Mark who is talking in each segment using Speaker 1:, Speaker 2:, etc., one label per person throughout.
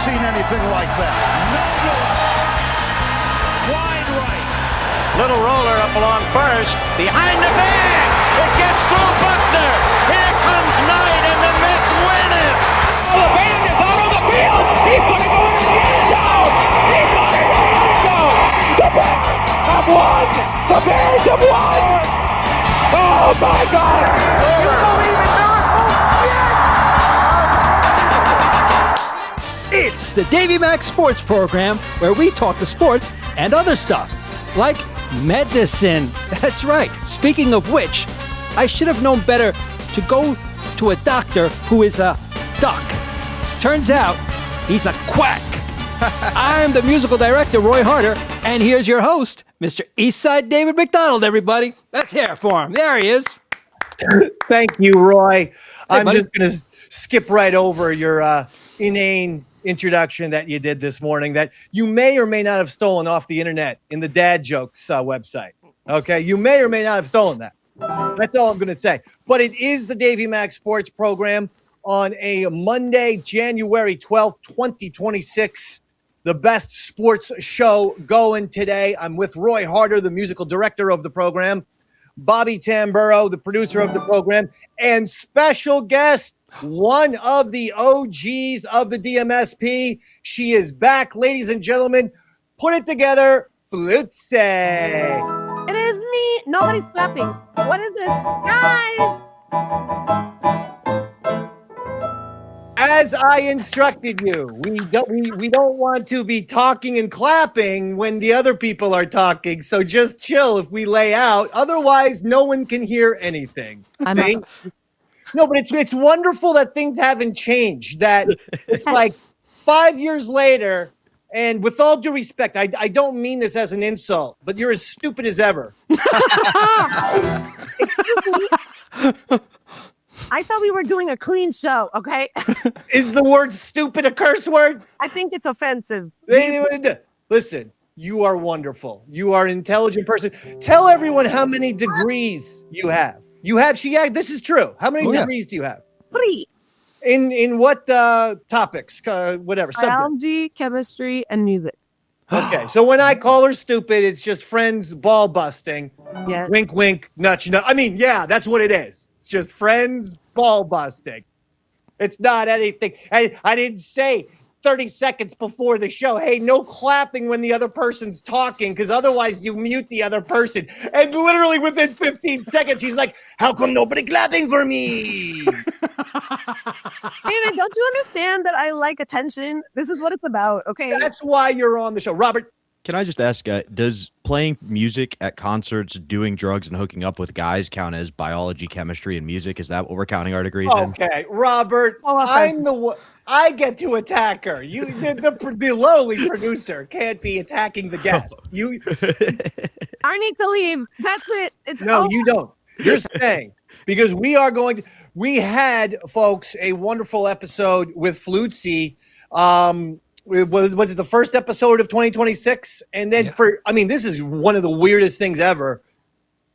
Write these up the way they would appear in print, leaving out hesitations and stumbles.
Speaker 1: seen anything like that. No good. Wide right.
Speaker 2: Little roller up along first. Behind the bag. It gets through Buckner. Here comes Knight, and the Mets win it.
Speaker 3: Oh, the band is out on the field. He's going to go into the end zone. He's going into the end zone. The Bears have won. The Bears have won. Oh, my God. You believe in miracles? Yes.
Speaker 4: It's the Davey Mac Sports Program, where we talk to sports and other stuff, like medicine. That's right. Speaking of which, I should have known better to go to a doctor who is a duck. Turns out, he's a quack. I'm the musical director, Roy Harder, and here's your host, Mr. Eastside David McDonald, everybody. Let's hear it for him. There he is.
Speaker 5: Thank you, Roy. I'm
Speaker 4: buddy.
Speaker 5: just going to skip right over your inane introduction that you did this morning that you may or may not have stolen off the internet in the Dad Jokes website. Okay, you may or may not have stolen that. That's all I'm going to say. But it is the Davey Mac Sports Program on a Monday, January 12th, 2026. The best sports show going today. I'm with Roy Harder, the musical director of the program, Bobby Tamburo, the producer of the program, and special guest, one of the OGs of the DMSP. She is back, ladies and gentlemen. Put it together, Flutzy.
Speaker 6: It is me. Nobody's clapping. What is this? Guys!
Speaker 5: As I instructed you, we don't want to be talking and clapping when the other people are talking. So just chill if we lay out. Otherwise, no one can hear anything. See? No, but it's wonderful that things haven't changed. That it's like 5 years later, and with all due respect, I don't mean this as an insult, but you're as stupid as ever.
Speaker 6: Excuse me. I thought we were doing a clean show, okay?
Speaker 5: Is the word stupid a curse word?
Speaker 6: I think it's offensive.
Speaker 5: Listen, you are wonderful. You are an intelligent person. Tell everyone how many degrees you have. This is true. How many degrees do you have?
Speaker 6: 3.
Speaker 5: In what topics? Whatever. Subject.
Speaker 6: Biology, chemistry, and music.
Speaker 5: Okay, so when I call her stupid, it's just friends ball busting.
Speaker 6: Yes.
Speaker 5: Wink, wink, nudge, nudge. I mean, yeah, that's what it is. It's just friends ball busting. It's not anything. I didn't say 30 seconds before the show, hey, no clapping when the other person's talking, because otherwise you mute the other person. And literally within 15 seconds, he's like, how come nobody clapping for me?
Speaker 6: David, don't you understand that I like attention? This is what it's about, okay?
Speaker 5: That's why you're on the show. Robert.
Speaker 7: Can I just ask, does playing music at concerts, doing drugs, and hooking up with guys count as biology, chemistry, and music? Is that what we're counting our degrees in?
Speaker 5: Okay, Robert, I'm the one. I get to attack her. You, the lowly producer, can't be attacking the guest. You.
Speaker 6: I need to leave. That's it.
Speaker 5: No, you don't. You're staying because we had, folks, a wonderful episode with Flutzy. Was it the first episode of 2026? And then this is one of the weirdest things ever.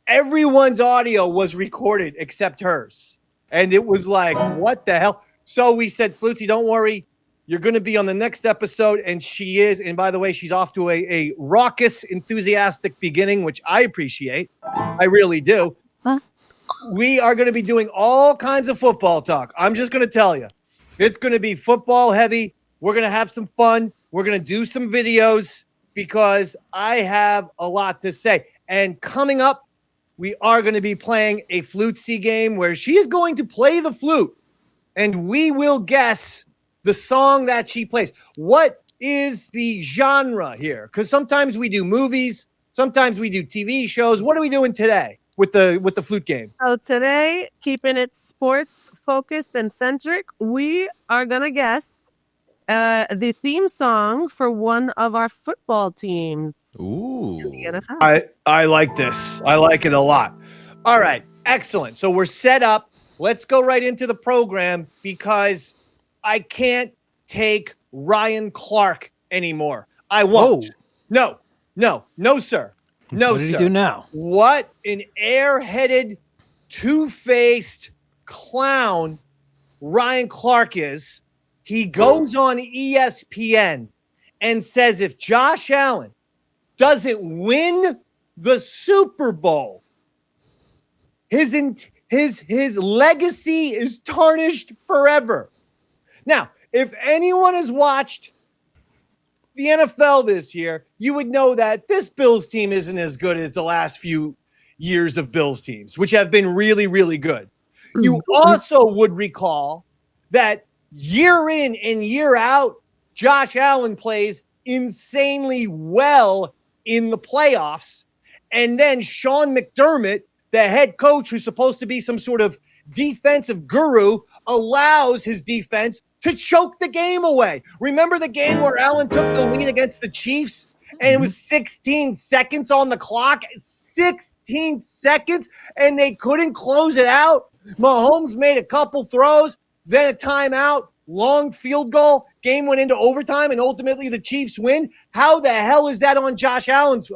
Speaker 5: Everyone's audio was recorded except hers. And it was like, what the hell? So we said, Flutzy, don't worry. You're going to be on the next episode. And she is. And by the way, she's off to a raucous, enthusiastic beginning, which I appreciate. I really do.
Speaker 6: Huh?
Speaker 5: We are going to be doing all kinds of football talk. I'm just going to tell you. It's going to be football heavy. We're going to have some fun. We're going to do some videos because I have a lot to say. And coming up, we are going to be playing a Flutzy game where she is going to play the flute. And we will guess the song that she plays. What is the genre here? Because sometimes we do movies, sometimes we do TV shows. What are we doing today with the flute game?
Speaker 6: So today, keeping it sports focused and centric, we are gonna guess the theme song for one of our football teams.
Speaker 7: Ooh.
Speaker 6: In the NFL.
Speaker 5: I like this. I like it a lot. All right, excellent. So we're set up. Let's go right into the program because I can't take Ryan Clark anymore. I won't.
Speaker 4: Whoa.
Speaker 5: No, sir. No,
Speaker 4: what did
Speaker 5: sir.
Speaker 4: he do now?
Speaker 5: What an airheaded, two-faced clown Ryan Clark is. He goes on ESPN and says if Josh Allen doesn't win the Super Bowl, his legacy is tarnished forever. Now, if anyone has watched the NFL this year, you would know that this Bills team isn't as good as the last few years of Bills teams, which have been really, really good. You also would recall that year in and year out, Josh Allen plays insanely well in the playoffs. And then Sean McDermott, the head coach who's supposed to be some sort of defensive guru, allows his defense to choke the game away. Remember the game where Allen took the lead against the Chiefs? And it was 16 seconds on the clock, 16 seconds, and they couldn't close it out. Mahomes made a couple throws, then a timeout, long field goal, game went into overtime, and ultimately the Chiefs win. How the hell is that on Josh Allen's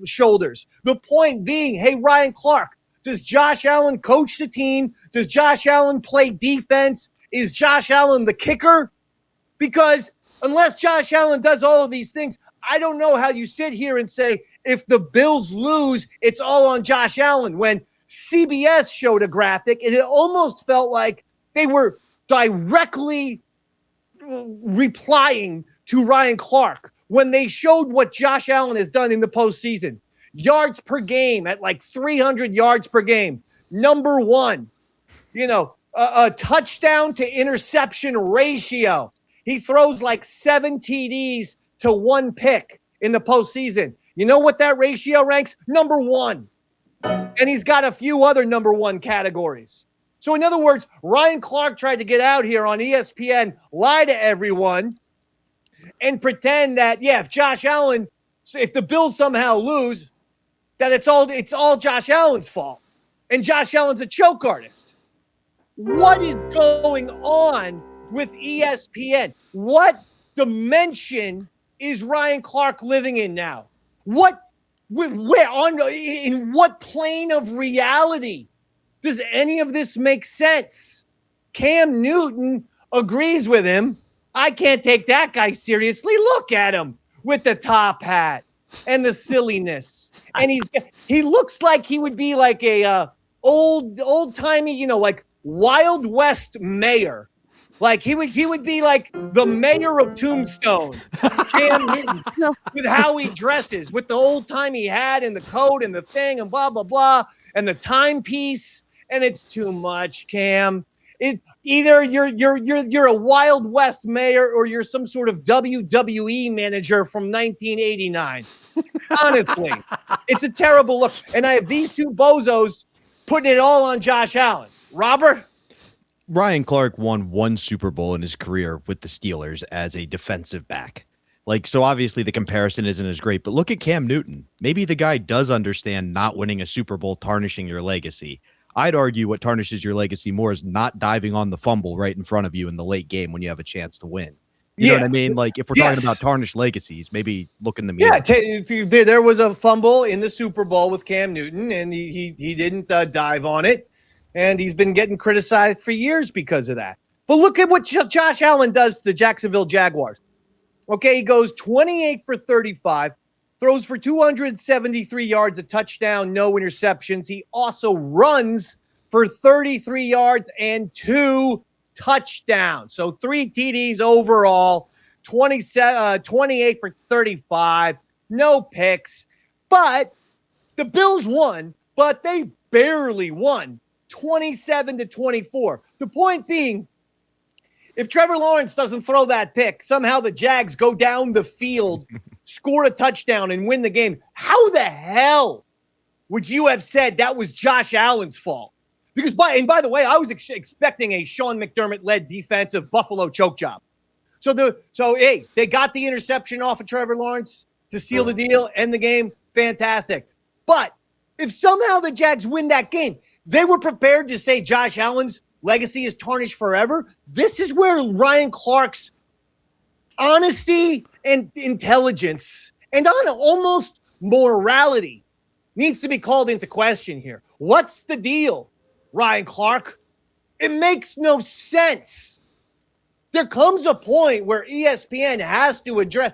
Speaker 5: shoulders? The point being, hey, Ryan Clark, does Josh Allen coach the team? Does Josh Allen play defense? Is Josh Allen the kicker? Because unless Josh Allen does all of these things, I don't know how you sit here and say, if the Bills lose, it's all on Josh Allen. When CBS showed a graphic, and it almost felt like they were directly replying to Ryan Clark when they showed what Josh Allen has done in the postseason. Yards per game at like 300 yards per game. Number one, a touchdown to interception ratio. He throws like 7 TDs to 1 pick in the postseason. You know what that ratio ranks? Number 1. And he's got a few other number 1 categories. So in other words, Ryan Clark tried to get out here on ESPN, lie to everyone, and pretend that, if Josh Allen, if the Bills somehow lose, that it's all Josh Allen's fault. And Josh Allen's a choke artist. What is going on with ESPN? What dimension is Ryan Clark living in now? In what plane of reality does any of this make sense? Cam Newton agrees with him. I can't take that guy seriously. Look at him with the top hat and the silliness. And he looks like he would be like a old-timey, like Wild West mayor. Like he would be like the mayor of Tombstone, Cam Newton, with how he dresses, with the old-timey hat and the coat and the thing and blah, blah, blah, and the timepiece. And it's too much, Cam. Either you're a Wild West mayor or you're some sort of WWE manager from 1989. Honestly, it's a terrible look. And I have these two bozos putting it all on Josh Allen. Robert?
Speaker 7: Ryan Clark won 1 Super Bowl in his career with the Steelers as a defensive back. So obviously the comparison isn't as great, but look at Cam Newton. Maybe the guy does understand not winning a Super Bowl tarnishing your legacy. I'd argue what tarnishes your legacy more is not diving on the fumble right in front of you in the late game when you have a chance to win. You know what I mean? Like, if we're talking about tarnished legacies, maybe look in the mirror.
Speaker 5: Yeah, there was a fumble in the Super Bowl with Cam Newton, and he didn't dive on it, and he's been getting criticized for years because of that. But look at what Josh Allen does to the Jacksonville Jaguars. Okay, he goes 28 for 35, throws for 273 yards, a touchdown, no interceptions. He also runs for 33 yards and 2 touchdowns. So 3 TDs overall, 28 for 35, no picks. But the Bills won, but they barely won, 27-24. The point being, if Trevor Lawrence doesn't throw that pick, somehow the Jags go down the field, score a touchdown, and win the game. How the hell would you have said that was Josh Allen's fault? Because by the way, I was expecting a Sean McDermott-led defensive Buffalo choke job. So they got the interception off of Trevor Lawrence to seal the deal, end the game. Fantastic. But if somehow the Jags win that game, they were prepared to say Josh Allen's legacy is tarnished forever. This is where Ryan Clark's honesty and intelligence and almost morality needs to be called into question here. What's the deal, Ryan Clark? It makes no sense There comes a point where ESPN has to address,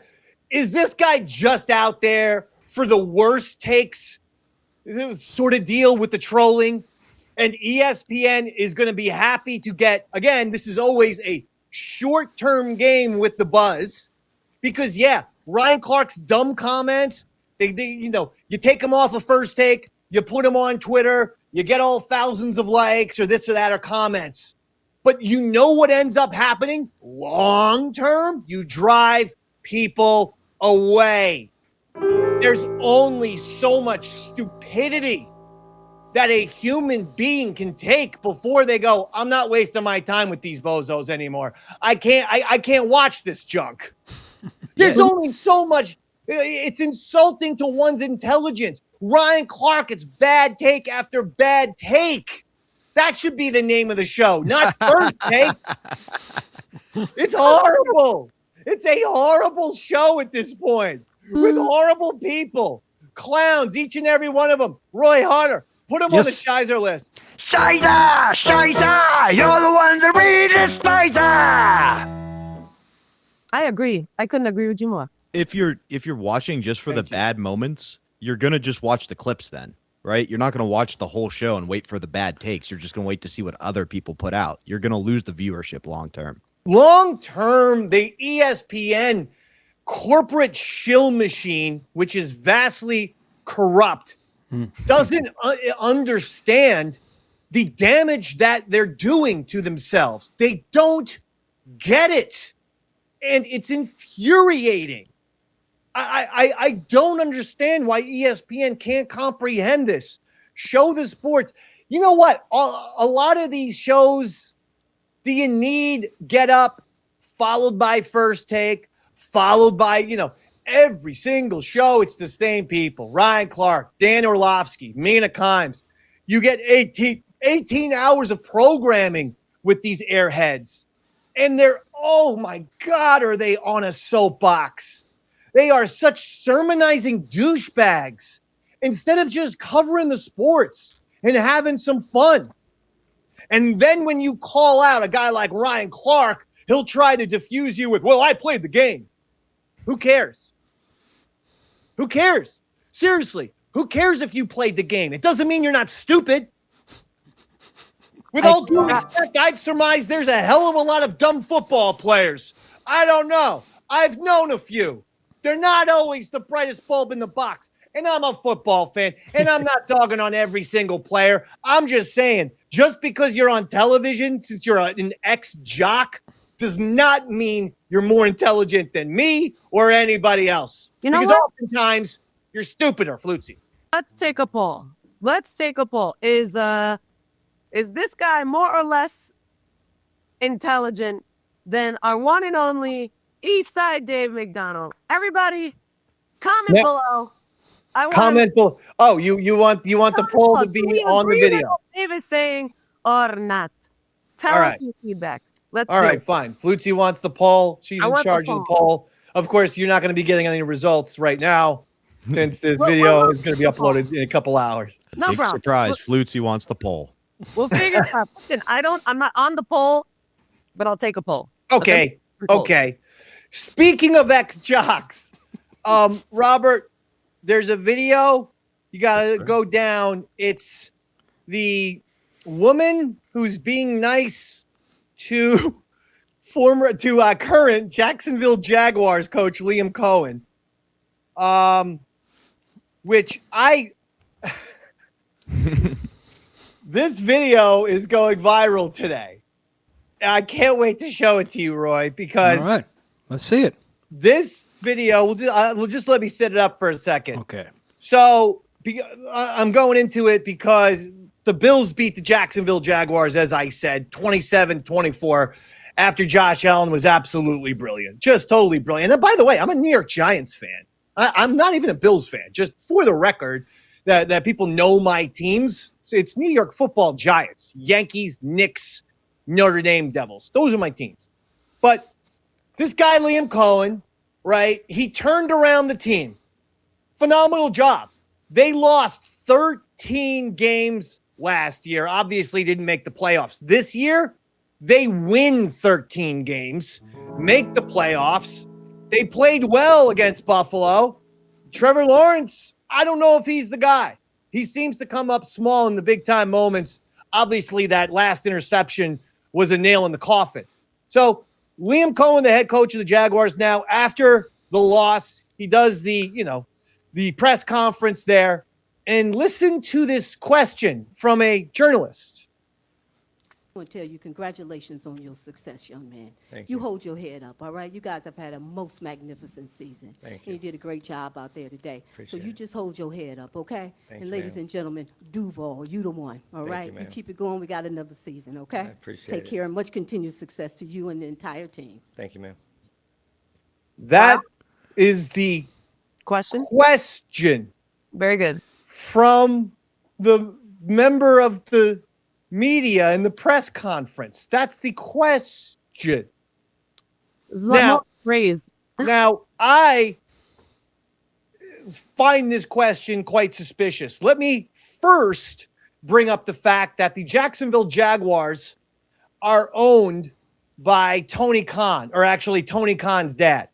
Speaker 5: is this guy just out there for the worst takes sort of deal with the trolling? And ESPN is going to be happy to get, again, this is always a short-term game with the buzz because, yeah, Ryan Clark's dumb comments, they you take them off a First Take, you put them on Twitter, you get all thousands of likes or this or that or comments. But you know what ends up happening? Long term, you drive people away. There's only so much stupidity that a human being can take before they go, I'm not wasting my time with these bozos anymore. I can't watch this junk. There's only so much. It's insulting to one's intelligence. Ryan Clark, it's bad take after bad take. That should be the name of the show, not First Take. It's horrible. It's a horrible show at this point with horrible people, clowns, each and every one of them. Roy Harder, put him on the Shizer list.
Speaker 3: Shizer! Shizer! You're the ones that we despise!
Speaker 6: I agree. I couldn't agree with you more.
Speaker 7: If you're watching just for the bad moments, you're gonna just watch the clips then, right? You're not gonna watch the whole show and wait for the bad takes. You're just gonna wait to see what other people put out. You're gonna lose the viewership long term.
Speaker 5: Long term, the ESPN corporate shill machine, which is vastly corrupt, doesn't understand the damage that they're doing to themselves. They don't get it. And it's infuriating. I don't understand why ESPN can't comprehend this. Show the sports. You know what? A lot of these shows, do you need Get Up followed by First Take, followed by, every single show, it's the same people. Ryan Clark, Dan Orlovsky, Mina Kimes. You get 18 hours of programming with these airheads. And they're, oh my God, are they on a soapbox? They are such sermonizing douchebags instead of just covering the sports and having some fun. And then when you call out a guy like Ryan Clark, he'll try to diffuse you with, well, I played the game. Who cares? Who cares? Seriously, who cares if you played the game? It doesn't mean you're not stupid. With all due respect, I'd surmise there's a hell of a lot of dumb football players. I don't know. I've known a few. They're not always the brightest bulb in the box. And I'm a football fan, and I'm not dogging on every single player. I'm just saying, just because you're on television, since you're an ex-jock, does not mean you're more intelligent than me or anybody else.
Speaker 6: You know
Speaker 5: because
Speaker 6: what?
Speaker 5: oftentimes, you're stupider, Flutzy.
Speaker 6: Let's take a poll. Is this guy more or less intelligent than our one and only Eastside Dave McDonald? Everybody, comment below.
Speaker 5: Comment below. Oh, you want the poll to be on the video?
Speaker 6: Dave is saying or not. Tell us your feedback.
Speaker 5: All right, fine. Flutzy wants the poll. She's in charge of the poll. Of course, you're not going to be getting any results right now since this video is going to be uploaded in a couple hours.
Speaker 6: No
Speaker 7: Big
Speaker 6: problem.
Speaker 7: surprise. Flutzy wants the poll.
Speaker 6: We'll figure it out. Listen, I'm not on the poll, but I'll take a poll.
Speaker 5: Okay. Speaking of ex-jocks, Robert, there's a video. You got to go down. It's the woman who's being nice to current Jacksonville Jaguars coach Liam Cohen, which this video is going viral today. I can't wait to show it to you, Roy, because
Speaker 4: all right, let's see it.
Speaker 5: This video, we'll just let me set it up for a second.
Speaker 4: Okay.
Speaker 5: So I'm going into it because the Bills beat the Jacksonville Jaguars, as I said, 27-24, after Josh Allen was absolutely brilliant. Just totally brilliant. And by the way, I'm a New York Giants fan. I'm not even a Bills fan. Just for the record, that people know my teams. So it's New York Football Giants, Yankees, Knicks, Notre Dame Devils. Those are my teams. But this guy, Liam Cohen, right, he turned around the team. Phenomenal job. They lost 13 games last year. Obviously didn't make the playoffs. This year, They win 13 games, make the playoffs. They played well against Buffalo. Trevor Lawrence, I don't know if he's the guy. He seems to come up small in the big-time moments. Obviously, that last interception was a nail in the coffin. So Liam Cohen, the head coach of the Jaguars now, after the loss, he does the press conference there. And listen to this question from a journalist.
Speaker 8: I want to tell you congratulations on your success, young man.
Speaker 9: Thank
Speaker 8: you.
Speaker 9: you.
Speaker 8: Hold your head up, all right? You guys have had a most magnificent season.
Speaker 9: Thank
Speaker 8: and you did a great job out there today.
Speaker 9: Appreciate
Speaker 8: so you
Speaker 9: it.
Speaker 8: just hold your head up, okay?
Speaker 9: Thank
Speaker 8: and
Speaker 9: you,
Speaker 8: ladies
Speaker 9: ma'am.
Speaker 8: and gentlemen, Duval, you the one, all
Speaker 9: Thank
Speaker 8: right?
Speaker 9: you, ma'am.
Speaker 8: keep it going. We got another season, okay?
Speaker 9: I appreciate
Speaker 8: Take
Speaker 9: it.
Speaker 8: care and much continued success to you and the entire team.
Speaker 9: Thank you, ma'am.
Speaker 5: That is the
Speaker 6: Question?
Speaker 5: Very
Speaker 6: good.
Speaker 5: From the member of the media in the press conference. That's the question. Now,
Speaker 6: Phrase.
Speaker 5: now, I find this question quite suspicious. Let me first bring up the fact that the Jacksonville Jaguars are owned by Tony Khan, or actually Tony Khan's dad.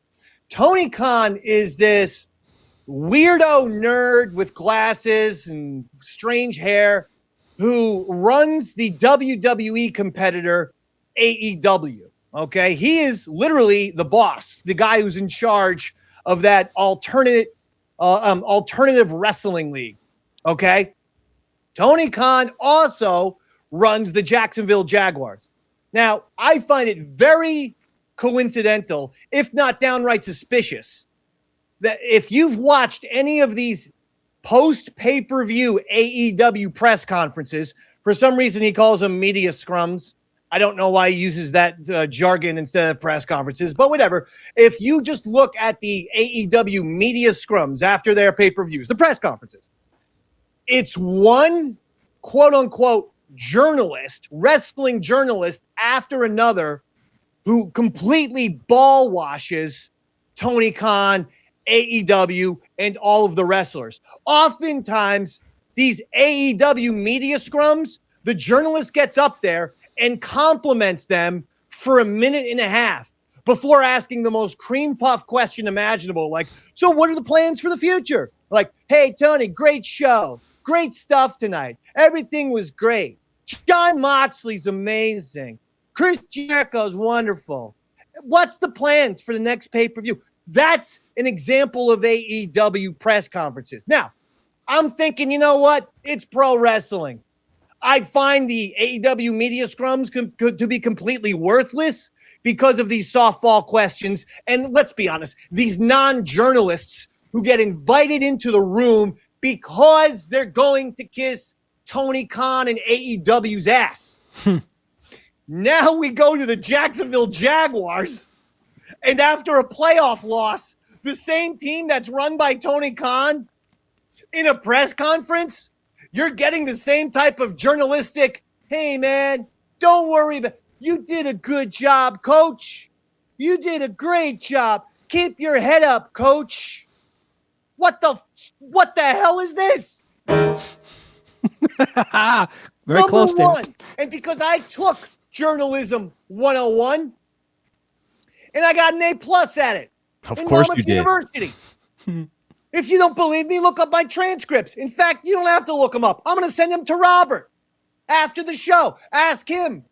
Speaker 5: Tony Khan is this weirdo nerd with glasses and strange hair who runs the WWE competitor AEW. Okay, he is literally the boss, the guy who's in charge of that alternative wrestling league. Okay, Tony Khan also runs the Jacksonville Jaguars. Now, I find it very coincidental, if not downright suspicious, that if you've watched any of these post-pay-per-view AEW press conferences, for some reason he calls them media scrums. I don't know why he uses that jargon instead of press conferences, but whatever. If you just look at the AEW media scrums after their pay-per-views, the press conferences, it's one quote-unquote journalist, wrestling journalist after another who completely ball washes Tony Khan, AEW, and all of the wrestlers. Oftentimes, these AEW media scrums, the journalist gets up there and compliments them for a minute and a half before asking the most cream puff question imaginable. Like, so what are the plans for the future? Like, hey, Tony, great show. Great stuff tonight. Everything was great. John Moxley's amazing. Chris Jericho's wonderful. What's the plans for the next pay-per-view? That's an example of AEW press conferences. Now, I'm thinking, you know what? It's pro wrestling. I find the AEW media scrums to be completely worthless because of these softball questions. And let's be honest, these non-journalists who get invited into the room because they're going to kiss Tony Khan and AEW's ass. Now we go to the Jacksonville Jaguars, and after a playoff loss, the same team that's run by Tony Khan in a press conference, you're getting the same type of journalistic, hey, man, don't worry about it. You did a good job, coach. You did a great job. Keep your head up, coach. What the hell is this?
Speaker 4: Very close there.
Speaker 5: Number one, and because I took Journalism 101, and I got an A+ at it.
Speaker 7: Of
Speaker 5: in
Speaker 7: course
Speaker 5: Monmouth
Speaker 7: you did.
Speaker 5: University. If you don't believe me, look up my transcripts. In fact, you don't have to look them up. I'm going to send them to Robert after the show. Ask him.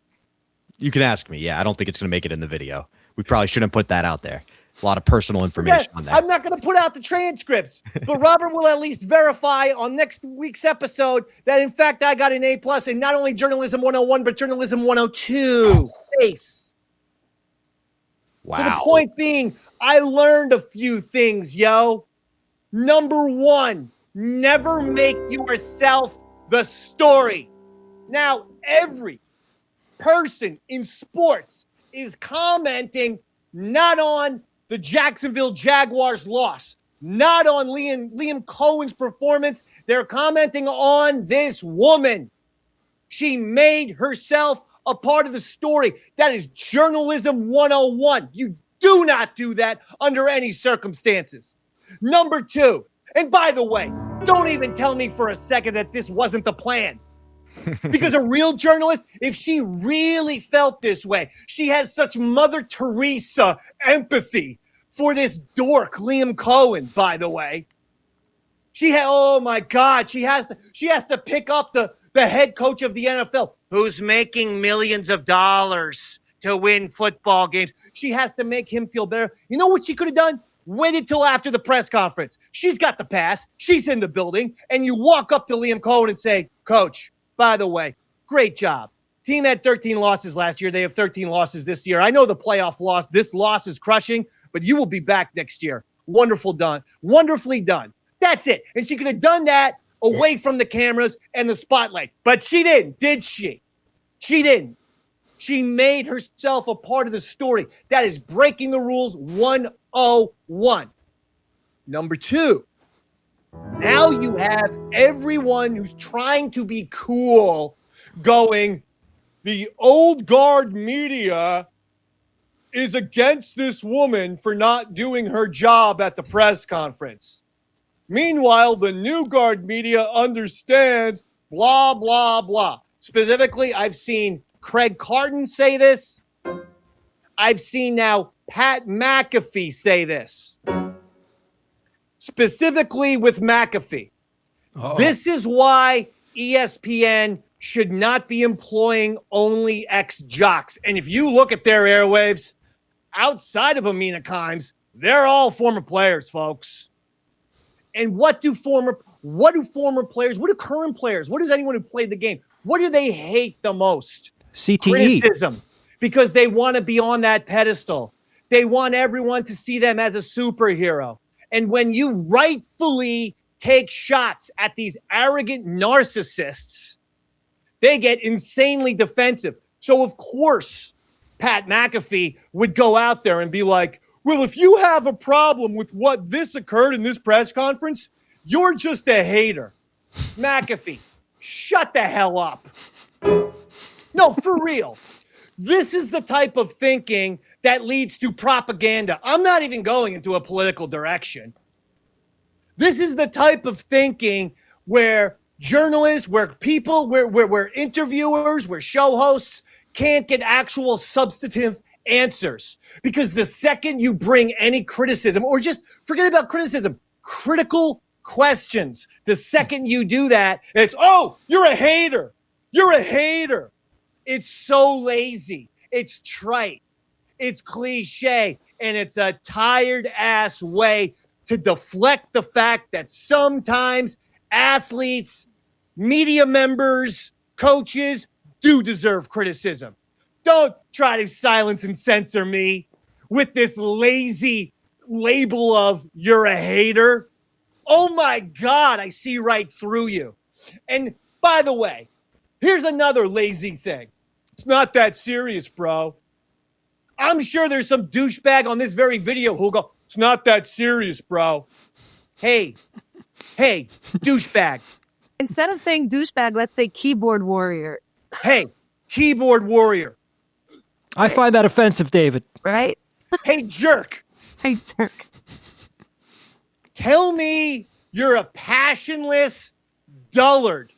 Speaker 7: You can ask me. Yeah, I don't think it's going to make it in the video. We probably shouldn't put that out there. A lot of personal information on that.
Speaker 5: I'm not going to put out the transcripts, but Robert will at least verify on next week's episode that, in fact, I got an A+ in not only Journalism 101, but Journalism 102. Face.
Speaker 7: Wow.
Speaker 5: So the point being, I learned a few things, yo. Number one, never make yourself the story. Now, every person in sports is commenting not on the Jacksonville Jaguars loss, not on Liam Cohen's performance. They're commenting on this woman. She made herself a part of the story. That is Journalism 101. You do not do that under any circumstances. Number two, and by the way, don't even tell me for a second that this wasn't the plan. Because a real journalist, if she really felt this way, she has such Mother Teresa empathy for this dork, Liam Cohen, by the way. Oh my God, she has to pick up the head coach of the NFL who's making millions of dollars to win football games. She has to make him feel better. You know what she could have done? Waited till after the press conference. She's got the pass. She's in the building. And you walk up to Liam Cohen and say, Coach, by the way, great job. Team had 13 losses last year. They have 13 losses this year. I know the playoff loss. This loss is crushing, but you will be back next year. Wonderful done. Wonderfully done. That's it. And she could have done that away from the cameras and the spotlight. But she didn't, did she? She didn't. She made herself a part of the story. That is breaking the rules 101. Number two, now you have everyone who's trying to be cool going, the old guard media is against this woman for not doing her job at the press conference. Meanwhile, the new guard media understands blah, blah, blah. Specifically, I've seen Craig Carton say this. I've seen now Pat McAfee say this. Specifically with McAfee. Uh-oh. This is why ESPN should not be employing only ex-jocks. And if you look at their airwaves, outside of Amina Kimes, they're all former players, folks. And what do former players, what do current players, what does anyone who played the game, what do they hate the most?
Speaker 4: CTE.
Speaker 5: Criticism. Because they want to be on that pedestal. They want everyone to see them as a superhero. And when you rightfully take shots at these arrogant narcissists, they get insanely defensive. So, of course, Pat McAfee would go out there and be like, well, if you have a problem with what this occurred in this press conference, you're just a hater. McAfee, shut the hell up. No, for real. This is the type of thinking that leads to propaganda. I'm not even going into a political direction. This is the type of thinking where journalists, where people, where interviewers, where show hosts can't get actual substantive answers. Because the second you bring any criticism, or just forget about criticism, critical questions, the second you do that, it's, oh, you're a hater. You're a hater. It's so lazy. It's trite. It's cliche. And it's a tired ass way to deflect the fact that sometimes athletes, media members, coaches do deserve criticism. Don't try to silence and censor me with this lazy label of you're a hater. Oh my God, I see right through you. And by the way, here's another lazy thing. It's not that serious, bro. I'm sure there's some douchebag on this very video who'll go, it's not that serious, bro. Hey, douchebag.
Speaker 6: Instead of saying douchebag, let's say keyboard warrior.
Speaker 5: Hey, keyboard warrior.
Speaker 4: I find that offensive, David.
Speaker 6: Right?
Speaker 5: Hey, jerk.
Speaker 6: Hey, jerk.
Speaker 5: Tell me you're a passionless dullard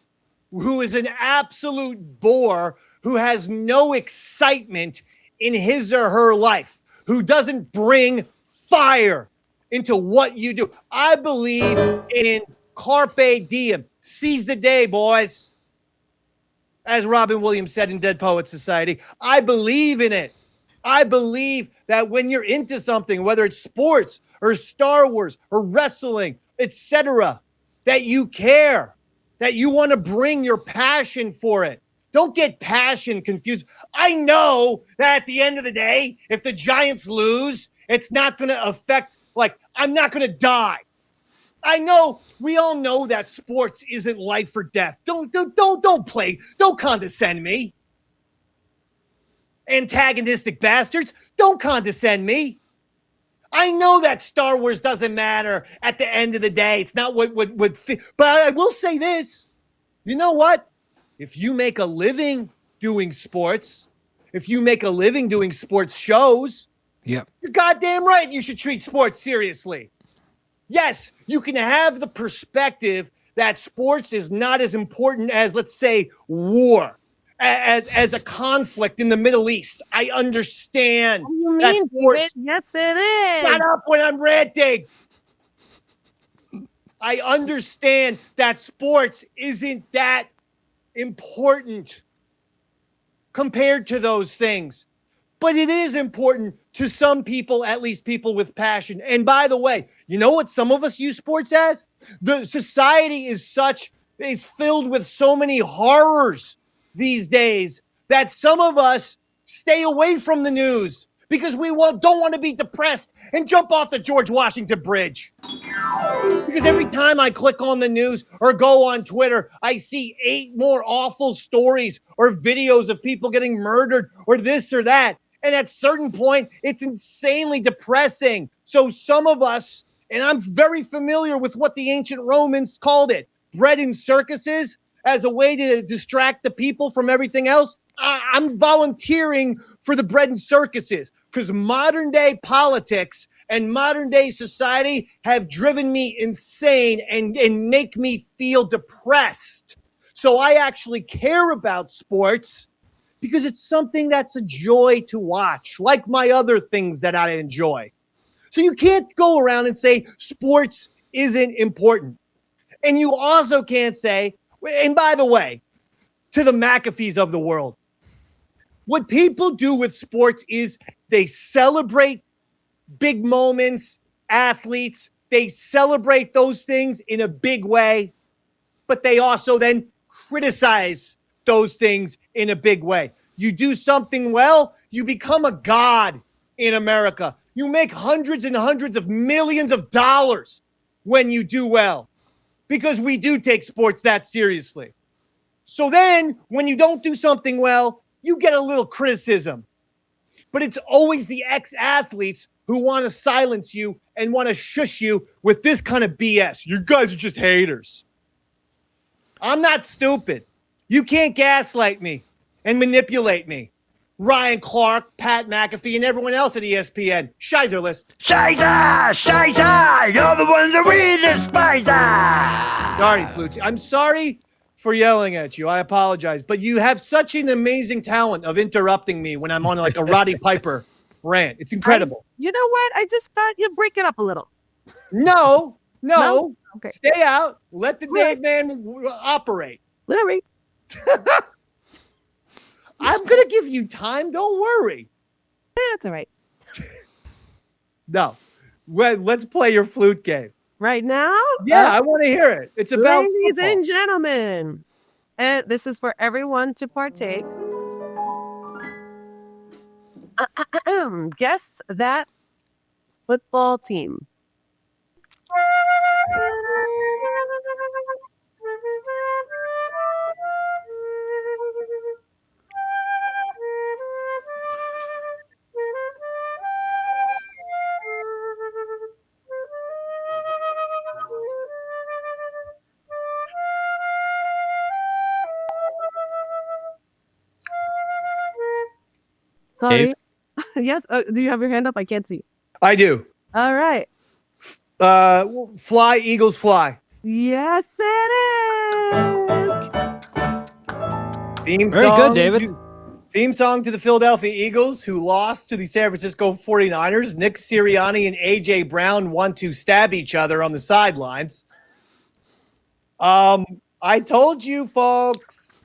Speaker 5: who is an absolute bore, who has no excitement in his or her life, who doesn't bring fire into what you do. I believe in carpe diem. Seize the day, boys. As Robin Williams said in Dead Poets Society, I believe in it. I believe that when you're into something, whether it's sports or Star Wars or wrestling, etc., that you care, that you want to bring your passion for it. Don't get passion confused. I know that at the end of the day, if the Giants lose, it's not going to affect, I'm not going to die. I know, we all know that sports isn't life or death. Don't play. Don't condescend me. Antagonistic bastards, don't condescend me. I know that Star Wars doesn't matter at the end of the day. It's not what but I will say this. You know what? If you make a living doing sports, if you make a living doing sports shows, you're goddamn right you should treat sports seriously. Yes, you can have the perspective that sports is not as important as, let's say, war, as a conflict in the Middle East. I understand.
Speaker 6: What do you
Speaker 5: that
Speaker 6: mean,
Speaker 5: sports-
Speaker 6: David? Yes, it is.
Speaker 5: Shut up when I'm ranting. I understand that sports isn't that important compared to those things. But it is important to some people, at least people with passion. And by the way, you know what some of us use sports as? The society is filled with so many horrors these days that some of us stay away from the news because we don't want to be depressed and jump off the George Washington Bridge. Because every time I click on the news or go on Twitter, I see 8 more awful stories or videos of people getting murdered or this or that. And at a certain point, it's insanely depressing. So some of us, and I'm very familiar with what the ancient Romans called it, bread in circuses as a way to distract the people from everything else. I'm volunteering for the bread and circuses because modern day politics and modern day society have driven me insane and make me feel depressed. So I actually care about sports because it's something that's a joy to watch, like my other things that I enjoy. So you can't go around and say sports isn't important. And you also can't say, and by the way, to the McAfees of the world, what people do with sports is they celebrate big moments, athletes, they celebrate those things in a big way, but they also then criticize those things in a big way. You do something well, you become a god in America. You make hundreds and hundreds of millions of dollars when you do well because we do take sports that seriously. So then when you don't do something well, you get a little criticism. But it's always the ex-athletes who want to silence you and want to shush you with this kind of BS. You guys are just haters. I'm not stupid. You can't gaslight me and manipulate me. Ryan Clark, Pat McAfee, and everyone else at ESPN. Scheiserless.
Speaker 1: Scheiße! You're the ones that we despise!
Speaker 5: Sorry, Flutzy. I'm sorry for yelling at you. I apologize. But you have such an amazing talent of interrupting me when I'm on like a Roddy Piper rant. It's incredible.
Speaker 6: You know what? I just thought you'd break it up a little.
Speaker 5: No.
Speaker 6: Okay.
Speaker 5: Stay out. Let the Dave man operate.
Speaker 6: Larry.
Speaker 5: I'm going to give you time. Don't worry.
Speaker 6: That's all right.
Speaker 5: No. Well, let's play your flute game.
Speaker 6: Right now?
Speaker 5: Yeah, I want to hear it. It's about
Speaker 6: ladies
Speaker 5: football.
Speaker 6: and gentlemen. And this is for everyone to partake. Guess that football team. Sorry. Yes. Do you have your hand up? I can't see.
Speaker 5: I do.
Speaker 6: All right.
Speaker 5: Fly, Eagles, fly.
Speaker 6: Yes, it is.
Speaker 5: Theme
Speaker 4: Very
Speaker 5: song,
Speaker 4: good, David.
Speaker 5: Theme song to the Philadelphia Eagles, who lost to the San Francisco 49ers. Nick Sirianni and A.J. Brown want to stab each other on the sidelines. I told you, folks.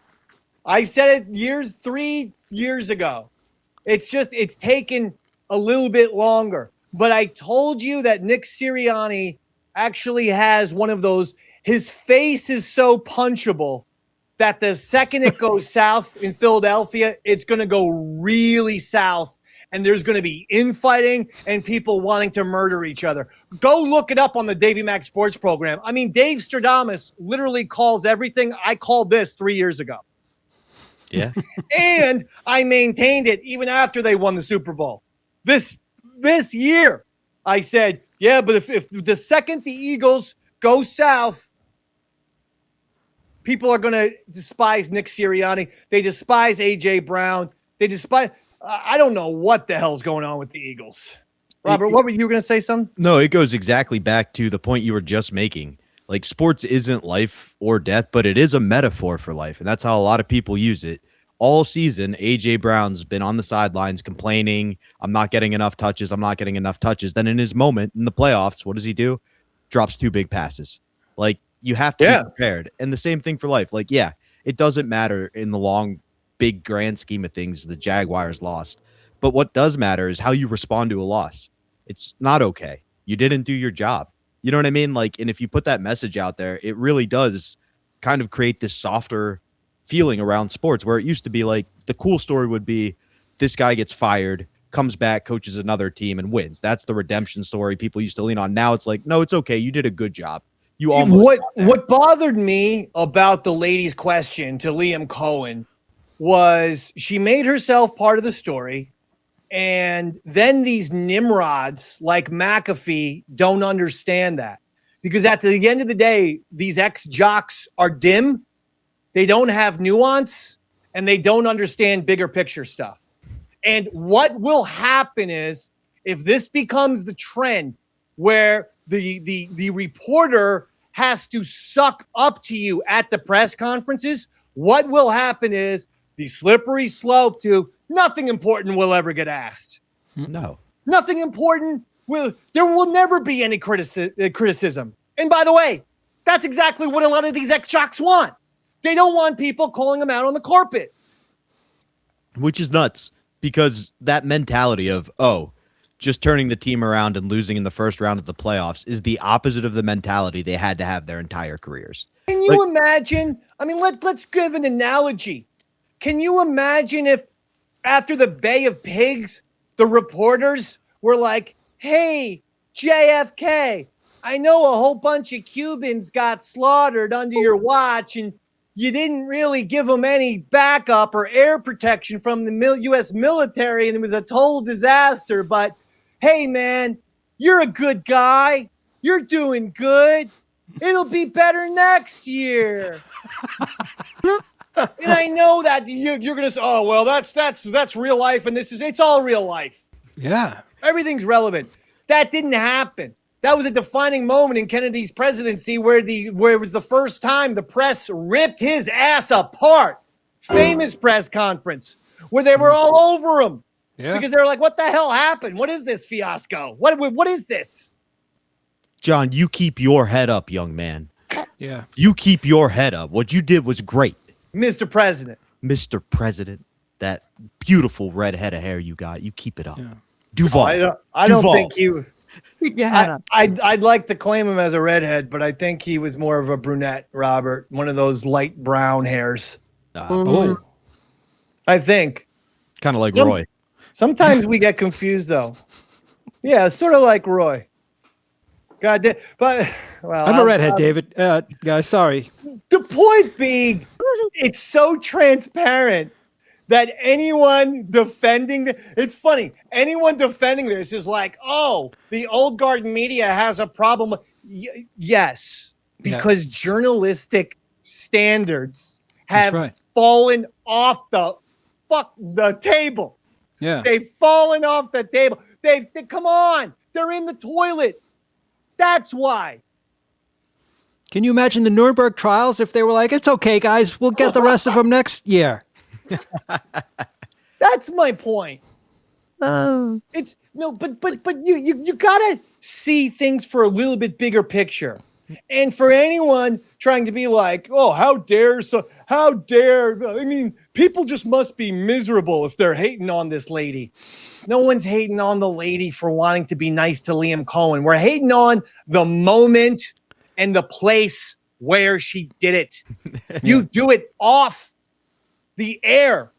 Speaker 5: I said it 3 years ago. It's taken a little bit longer. But I told you that Nick Sirianni actually has one of those. His face is so punchable that the second it goes south in Philadelphia, it's going to go really south. And there's going to be infighting and people wanting to murder each other. Go look it up on the Davey Mac Sports Program. I mean, Dave Stradamus literally calls everything I called this 3 years ago.
Speaker 7: Yeah.
Speaker 5: And I maintained it even after they won the Super Bowl. This year, I said, yeah, but if the second the Eagles go south, people are going to despise Nick Sirianni. They despise A.J. Brown. They despise I don't know what the hell's going on with the Eagles. Robert, what were you going to say something?
Speaker 7: No, it goes exactly back to the point you were just making. Like, sports isn't life or death, but it is a metaphor for life. And that's how a lot of people use it. All season, A.J. Brown's been on the sidelines complaining, I'm not getting enough touches. I'm not getting enough touches. Then in his moment in the playoffs, what does he do? Drops 2 big passes. Like, you have to be prepared. And the same thing for life. Like, yeah, it doesn't matter in the long, big, grand scheme of things. The Jaguars lost. But what does matter is how you respond to a loss. It's not okay. You didn't do your job. You know what I mean? Like, and if you put that message out there, it really does kind of create this softer feeling around sports, where it used to be like the cool story would be this guy gets fired, comes back, coaches another team and wins. That's the redemption story people used to lean on. Now it's like, no, it's okay. You did a good job. You almost
Speaker 5: what bothered me about the lady's question to Liam Cohen was she made herself part of the story. And then these nimrods like McAfee don't understand that, because at the end of the day, these ex-jocks are dim. They don't have nuance, and they don't understand bigger picture stuff. And what will happen is, if this becomes the trend where the reporter has to suck up to you at the press conferences, what will happen is the slippery slope to nothing important will ever get asked.
Speaker 7: No.
Speaker 5: Nothing important there will never be any criticism. And by the way, that's exactly what a lot of these ex-jocks want. They don't want people calling them out on the carpet.
Speaker 7: Which is nuts, because that mentality of, oh, just turning the team around and losing in the first round of the playoffs is the opposite of the mentality they had to have their entire careers.
Speaker 5: Can you imagine? I mean, let's give an analogy. Can you imagine if after the Bay of Pigs, the reporters were like, hey, JFK, I know a whole bunch of Cubans got slaughtered under your watch, and you didn't really give them any backup or air protection from the U.S. military, and it was a total disaster. But, hey, man, you're a good guy. You're doing good. It'll be better next year. And I know that you're going to say, oh, well, that's real life, and it's all real life.
Speaker 4: Yeah.
Speaker 5: Everything's relevant. That didn't happen. That was a defining moment in Kennedy's presidency where it was the first time the press ripped his ass apart. Famous press conference where they were all over him. Yeah. Because they were like, what the hell happened? What is this fiasco? What is this?
Speaker 7: John, you keep your head up, young man.
Speaker 4: Yeah.
Speaker 7: You keep your head up. What you did was great.
Speaker 5: Mr. President.
Speaker 7: Mr. President, that beautiful red head of hair you got, you keep it up.
Speaker 4: Yeah.
Speaker 7: Duval.
Speaker 5: I don't think you...
Speaker 6: Yeah.
Speaker 5: I'd like to claim him as a redhead, but I think he was more of a brunette, Robert. One of those light brown hairs.
Speaker 7: Oh.
Speaker 5: I think.
Speaker 7: Kind of like Roy.
Speaker 5: Sometimes we get confused, though. Yeah, sort of like Roy. God damn. But, well.
Speaker 4: I'm a redhead, David. Guys, sorry.
Speaker 5: The point being, it's so transparent that anyone defending it's funny. Anyone defending this is like, oh, the old guard media has a problem. Yes, because journalistic standards have fallen off the table.
Speaker 4: Yeah,
Speaker 5: they've fallen off the table. They come on, they're in the toilet. That's why.
Speaker 4: Can you imagine the Nuremberg trials if they were like, it's okay, guys, we'll get the rest of them next year?
Speaker 5: That's my point. It's no, but you gotta see things for a little bit bigger picture. And for anyone trying to be like, oh, how dare, I mean, people just must be miserable if they're hating on this lady. No one's hating on the lady for wanting to be nice to Liam Cohen. We're hating on the moment and the place where she did it. You do it off the air.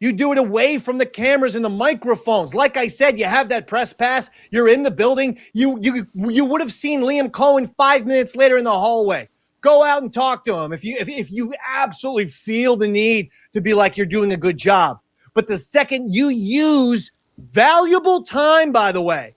Speaker 5: You do it away from the cameras and the microphones. Like I said, you have that press pass. You're in the building. You would have seen Liam Cohen 5 minutes later in the hallway. Go out and talk to him if you absolutely feel the need to be like you're doing a good job. But the second you use valuable time, by the way,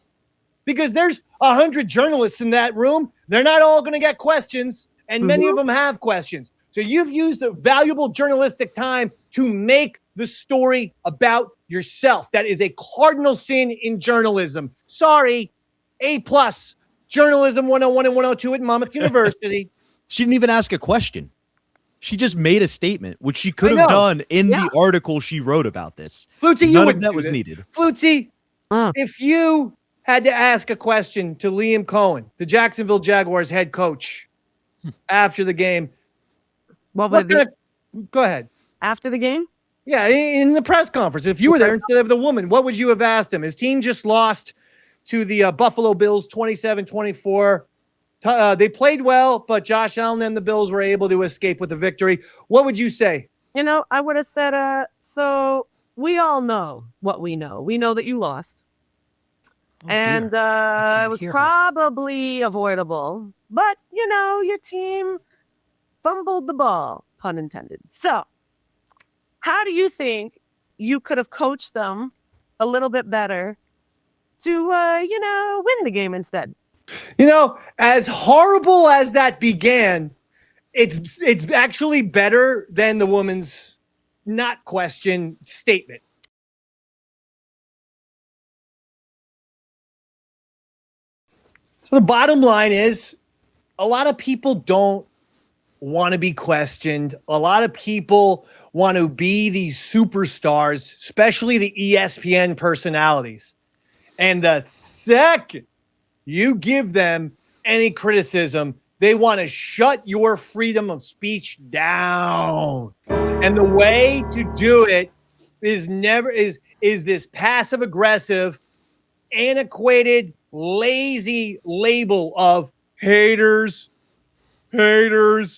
Speaker 5: because there's 100 journalists in that room, they're not all going to get questions, and many of them have questions. So you've used the valuable journalistic time to make the story about yourself. That is a cardinal sin in journalism. Sorry, A+, journalism 101 and 102 at Monmouth University.
Speaker 7: She didn't even ask a question. She just made a statement, which she could
Speaker 5: I
Speaker 7: have
Speaker 5: know.
Speaker 7: done in the article she wrote about this.
Speaker 5: Flutzy,
Speaker 7: None of that was needed.
Speaker 5: Flutzy, if you had to ask a question to Liam Cohen, the Jacksonville Jaguars head coach, after the game,
Speaker 6: What would it be?
Speaker 5: Go ahead.
Speaker 6: After the game?
Speaker 5: Yeah, in the press conference, if you were there instead of the woman, what would you have asked him? His team just lost to the Buffalo Bills 27-24. They played well, but Josh Allen and the Bills were able to escape with a victory. What would you say?
Speaker 6: I would have said, so we all know what we know. We know that you lost. And it was probably avoidable. But, your team fumbled the ball, pun intended. So how do you think you could have coached them a little bit better to, win the game instead?
Speaker 5: As horrible as that began, it's actually better than the woman's not question statement. So the bottom line is a lot of people don't want to be questioned. A lot of people want to be these superstars, especially the ESPN personalities. And the second you give them any criticism, they want to shut your freedom of speech down. And the way to do it is this passive aggressive, antiquated, lazy label of haters. And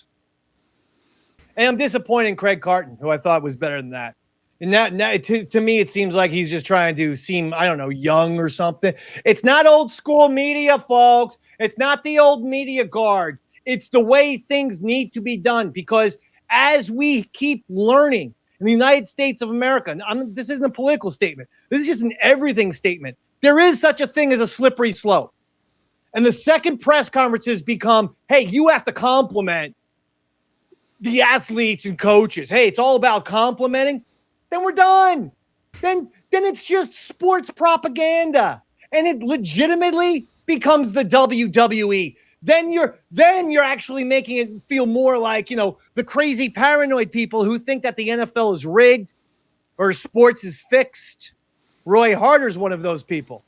Speaker 5: I'm disappointed in Craig Carton, who I thought was better than that. And that to me, it seems like he's just trying to seem, I don't know, young or something. It's not old school media, folks. It's not the old media guard. It's the way things need to be done, because as we keep learning in the United States of America, this isn't a political statement. This is just an everything statement. There is such a thing as a slippery slope. And the second press conferences become, hey, you have to compliment the athletes and coaches. Hey, it's all about complimenting. Then we're done. Then it's just sports propaganda. And it legitimately becomes the WWE. Then you're actually making it feel more like, the crazy paranoid people who think that the NFL is rigged or sports is fixed. Roy Harder's one of those people.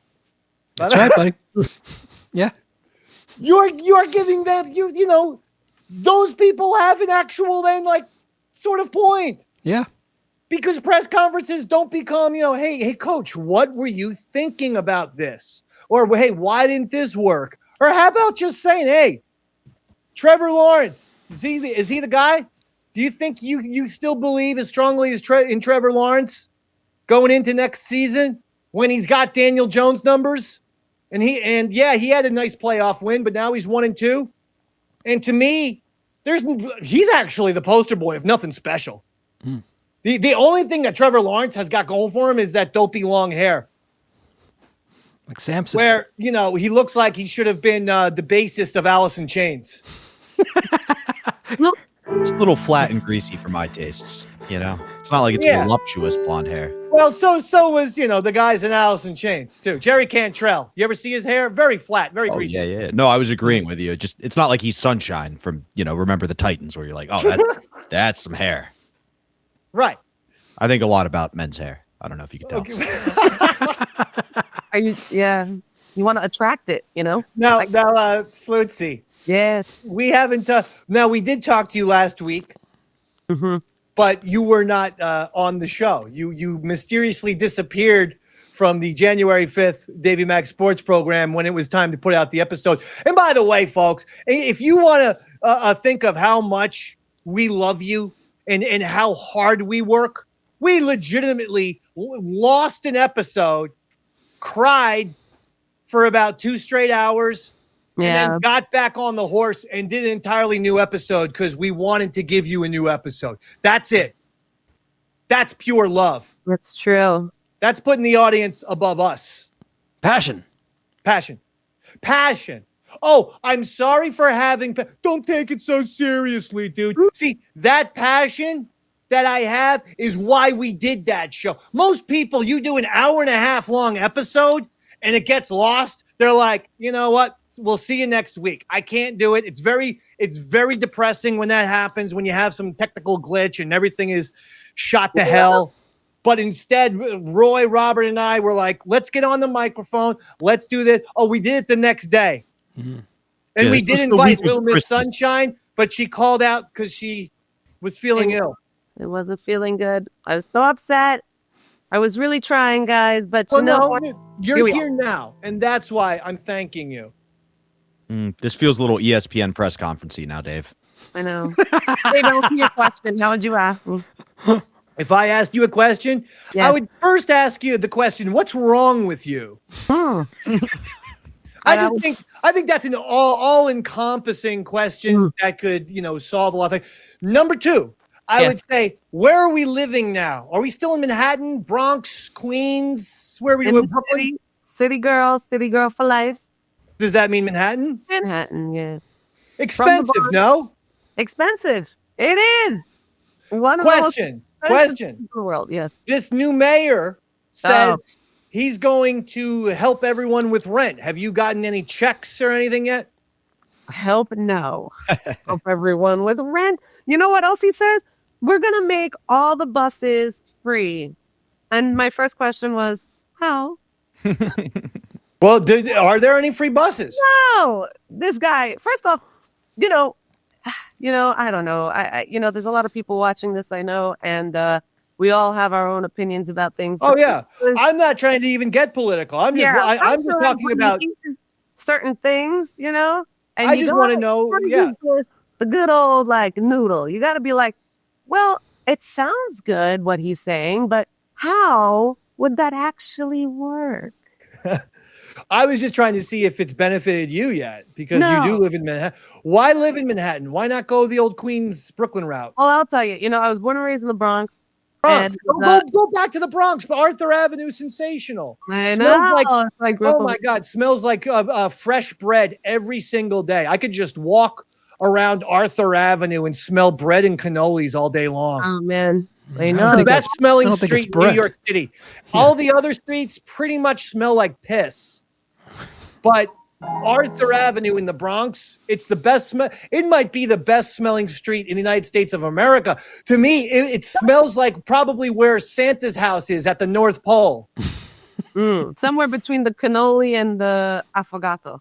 Speaker 4: That's right, buddy. Yeah.
Speaker 5: You're giving them, those people have an actual sort of point.
Speaker 4: Yeah.
Speaker 5: Because press conferences don't become, hey, coach, what were you thinking about this? Or, hey, why didn't this work? Or how about just saying, hey, Trevor Lawrence, is he the guy? Do you think you still believe as strongly as in Trevor Lawrence going into next season when he's got Daniel Jones numbers? And he had a nice playoff win, but now he's 1-2. And to me, he's actually the poster boy of nothing special. Mm. The only thing that Trevor Lawrence has got going for him is that dopey long hair.
Speaker 4: Like Samson.
Speaker 5: Where, he looks like he should have been the bassist of Alice in Chains.
Speaker 7: It's a little flat and greasy for my tastes, It's not like it's voluptuous blonde hair.
Speaker 5: Well, so was, the guys in Alice in Chains, too. Jerry Cantrell. You ever see his hair? Very flat, very greasy.
Speaker 7: Yeah. No, I was agreeing with you. It's not like he's Sunshine from, Remember the Titans, where you're like, oh, that's some hair.
Speaker 5: Right.
Speaker 7: I think a lot about men's hair. I don't know if you can tell.
Speaker 5: Okay.
Speaker 6: You want to attract it,
Speaker 5: Now, Flutzy.
Speaker 6: Yeah.
Speaker 5: We haven't. Now, we did talk to you last week, but you were not on the show. You mysteriously disappeared from the January 5th Davey Mac Sports Program when it was time to put out the episode. And by the way, folks, if you want to think of how much we love you and how hard we work, we legitimately lost an episode, cried for about 2 straight hours, and then got back on the horse and did an entirely new episode because we wanted to give you a new episode. That's it. That's pure love.
Speaker 6: That's true.
Speaker 5: That's putting the audience above us.
Speaker 4: Passion.
Speaker 5: Oh, I'm sorry for having... Don't take it so seriously, dude. See, that passion that I have is why we did that show. Most people, you do an hour and a half long episode and it gets lost. They're like, you know what? We'll see you next week. I can't do it. It's very depressing when that happens, when you have some technical glitch and everything is shot to hell. But instead, Roy, Robert, and I were like, let's get on the microphone. Let's do this. Oh, we did it the next day.
Speaker 7: Mm-hmm.
Speaker 5: And we did invite Little Miss
Speaker 7: Christmas.
Speaker 5: Sunshine, but she called out because she was feeling ill.
Speaker 6: It wasn't feeling good. I was so upset. I was really trying, guys, but
Speaker 5: Well,
Speaker 6: you know
Speaker 5: no,
Speaker 6: what?
Speaker 5: you're here now, and that's why I'm thanking you.
Speaker 7: This feels a little ESPN press conference-y now, Dave.
Speaker 6: I know. Dave, ask me a question. How would you ask me?
Speaker 5: If I asked you a question,
Speaker 6: Yeah.
Speaker 5: I would first ask you the question, what's wrong with you? I think that's an all-encompassing question that could, solve a lot of things. Number two, I would say, where are we living now? Are we still in Manhattan, Bronx, Queens? Where are we
Speaker 6: In
Speaker 5: doing?
Speaker 6: the
Speaker 5: Brooklyn?
Speaker 6: city girl for life.
Speaker 5: Does that mean Manhattan?
Speaker 6: Manhattan, yes.
Speaker 5: Expensive,
Speaker 6: Bronx.
Speaker 5: no?
Speaker 6: Expensive. It is. One of
Speaker 5: Question.
Speaker 6: the most expensive in the world, yes.
Speaker 5: This new mayor says he's going to help everyone with rent. Have you gotten any checks or anything yet?
Speaker 6: Help? No. Help everyone with rent. You know what else he says? We're going to make all the buses free. And my first question was, how?
Speaker 5: Well, are there any free buses?
Speaker 6: No. This guy, first off, I don't know. I there's a lot of people watching this, I know, and we all have our own opinions about things.
Speaker 5: Oh, yeah. I'm not trying to even get political. I'm just talking about
Speaker 6: certain things, And
Speaker 5: I just want to know,
Speaker 6: use the good old noodle. You got to be like, well, it sounds good what he's saying, but how would that actually work?
Speaker 5: I was just trying to see if it's benefited you yet, because you do live in Manhattan. Why live in Manhattan? Why not go the old Queens Brooklyn route?
Speaker 6: Well, I'll tell you. I was born and raised in the Bronx.
Speaker 5: Bronx. Go back to the Bronx. Arthur Avenue is sensational.
Speaker 6: I know.
Speaker 5: Oh my God, smells like fresh bread every single day. I could just walk around Arthur Avenue and smell bread and cannolis all day long.
Speaker 6: Oh man, I
Speaker 5: It's
Speaker 6: know.
Speaker 5: the best smelling
Speaker 4: I don't think
Speaker 5: street
Speaker 4: it's
Speaker 5: in New
Speaker 4: bread.
Speaker 5: York City. All the other streets pretty much smell like piss. But Arthur Avenue in the Bronx, it's the best smell. It might be the best smelling street in the United States of America. To me, it smells like probably where Santa's house is at the North Pole.
Speaker 6: Somewhere between the cannoli and the affogato.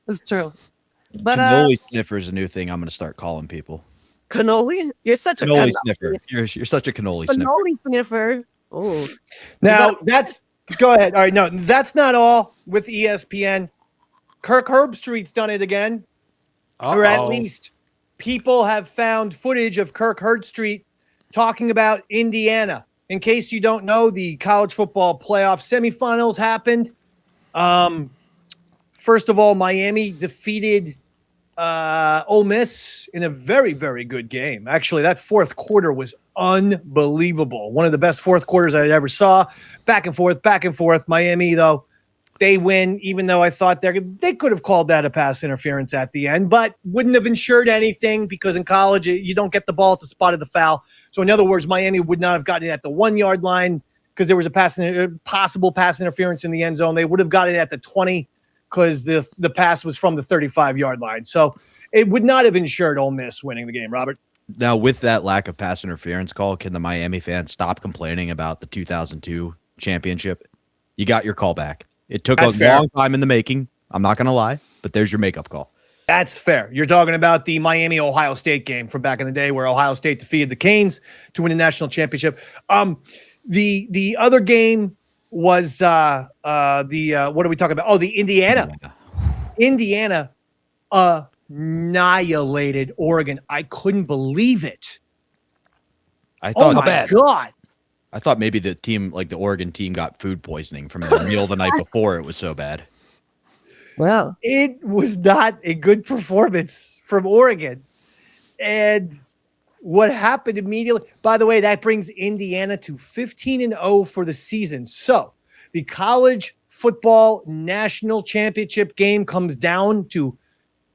Speaker 6: It's true. But
Speaker 7: Cannoli sniffer is a new thing I'm going to start calling people.
Speaker 6: cannoli? You're such
Speaker 7: Cannoli
Speaker 6: a
Speaker 7: sniffer. You're such a cannoli sniffer.
Speaker 6: cannoli sniffer. Oh,
Speaker 5: Now, go ahead. All right, no, that's not all with ESPN. Kirk Herbstreit's done it again. Or at least people have found footage of Kirk Herbstreit talking about Indiana. In case you don't know, the college football playoff semifinals happened. First of all, Miami defeated Ole Miss in a very, very good game. Actually, that fourth quarter was unbelievable. One of the best fourth quarters I ever saw. Back and forth. Miami, though, they win, even though I thought they could have called that a pass interference at the end, but wouldn't have ensured anything because in college, you don't get the ball at the spot of the foul. So, in other words, Miami would not have gotten it at the 1 yard line because there was a possible pass interference in the end zone. They would have got it at the 20 because the pass was from the 35-yard line. So, it would not have ensured Ole Miss winning the game, Robert.
Speaker 7: Now, with that lack of pass interference call, can the Miami fans stop complaining about the 2002 championship? You got your call back. It took a long time in the making. I'm not going to lie, but there's your makeup call.
Speaker 5: That's fair. You're talking about the Miami-Ohio State game from back in the day where Ohio State defeated the Canes to win the national championship. The other game was what are we talking about? Oh, the Indiana. Indiana annihilated Oregon. I couldn't believe it.
Speaker 7: I thought,
Speaker 5: oh my God.
Speaker 7: I thought maybe the team, like the Oregon team, got food poisoning from the meal the night before. It was so bad.
Speaker 6: well,
Speaker 5: It was not a good performance from Oregon. And what happened immediately, by the way, that brings Indiana to 15-0 for the season. So the college football national championship game comes down to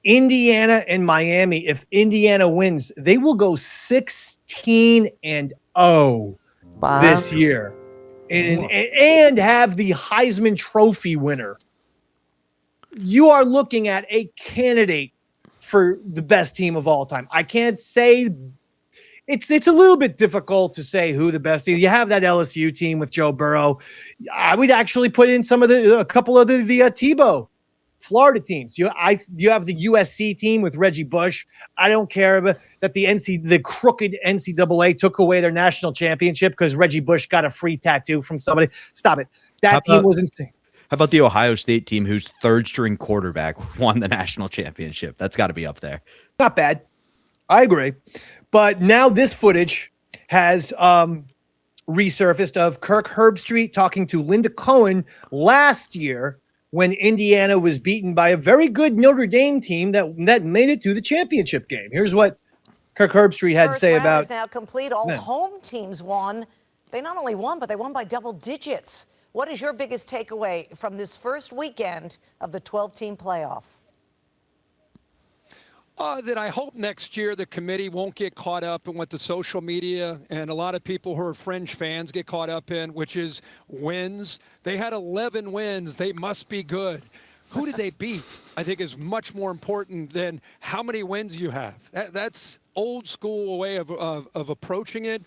Speaker 5: Indiana and Miami. If Indiana wins, they will go 16-0 this year and have the Heisman Trophy winner. you are looking at a candidate for the best team of all time. I can't say it's a little bit difficult to say who the best team. You have that LSU team with Joe Burrow. I would actually put in a couple of the Tebow Florida teams. You have the USC team with Reggie Bush. I don't care that the crooked NCAA took away their national championship because Reggie Bush got a free tattoo from somebody. Stop it. That team was insane.
Speaker 7: How about the Ohio State team whose third string quarterback won the national championship? That's got to be up there.
Speaker 5: Not bad. I agree. But now this footage has resurfaced of Kirk Herbstreit talking to Linda Cohen last year when Indiana was beaten by a very good Notre Dame team that made it to the championship game. Here's what Kirk Herbstreit had to say about.
Speaker 9: First round is now complete. All home teams won. They not only won, but they won by double digits. What is your biggest takeaway from this first weekend of the 12-team playoff?
Speaker 10: That I hope next year the committee won't get caught up in what the social media and a lot of people who are fringe fans get caught up in, which is wins. They had 11 wins. They must be good. Who did they beat? I think is much more important than how many wins you have. That's old school way of approaching it.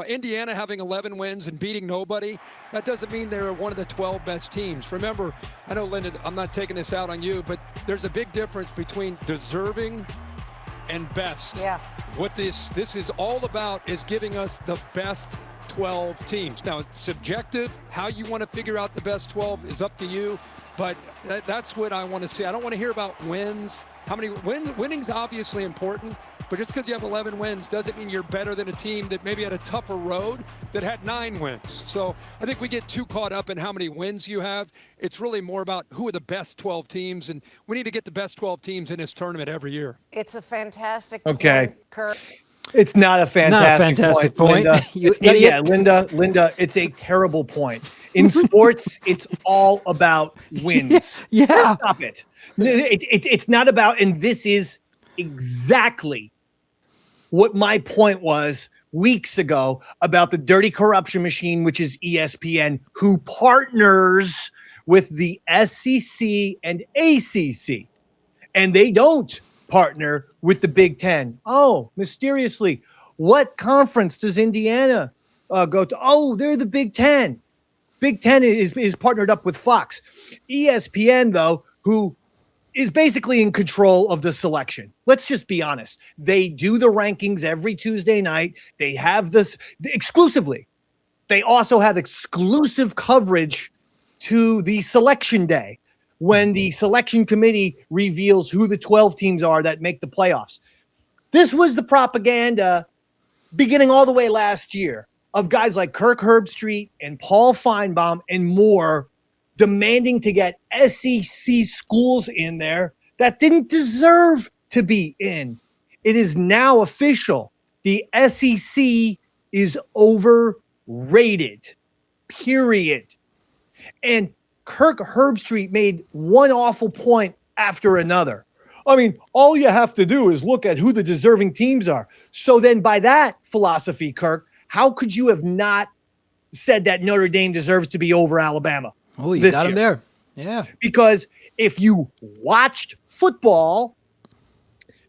Speaker 10: Indiana having 11 wins and beating nobody, that doesn't mean they're one of the 12 best teams. Remember, I know, Linda, I'm not taking this out on you, but there's a big difference between deserving and best.
Speaker 9: Yeah.
Speaker 10: What this is all about is giving us the best 12 teams. Now, it's subjective. How you want to figure out the best 12 is up to you, but that's what I want to see. I don't want to hear about wins. How many wins? Winning's obviously important, but just because you have 11 wins doesn't mean you're better than a team that maybe had a tougher road that had 9 wins. So I think we get too caught up in how many wins you have. It's really more about who are the best 12 teams, and we need to get the best 12 teams in this tournament every year.
Speaker 9: It's a fantastic
Speaker 5: point,
Speaker 9: Kirk.
Speaker 5: It's not a fantastic
Speaker 4: point.
Speaker 5: Linda.
Speaker 4: You idiot.
Speaker 5: Linda, it's a terrible point. In sports, it's all about wins.
Speaker 4: Yeah.
Speaker 5: Stop it. It's not about, and this is exactly what my point was weeks ago about the dirty corruption machine, which is ESPN, who partners with the SEC and ACC. And they don't partner with the Big Ten. Oh, mysteriously, what conference does Indiana go to? Oh, they're the Big Ten. Big Ten is partnered up with Fox. ESPN, though, who is basically in control of the selection. Let's just be honest. They do the rankings every Tuesday night. They have this exclusively. They also have exclusive coverage to the selection day when the selection committee reveals who the 12 teams are that make the playoffs. This was the propaganda beginning all the way last year of guys like Kirk Herbstreit and Paul Feinbaum and more demanding to get SEC schools in there that didn't deserve to be in. It is now official. The SEC is overrated, period. And Kirk Herbstreit made one awful point after another. I mean, all you have to do is look at who the deserving teams are. So then by that philosophy, Kirk, how could you have not said that Notre Dame deserves to be over Alabama?
Speaker 4: Oh, you got him there. Yeah.
Speaker 5: Because if you watched football,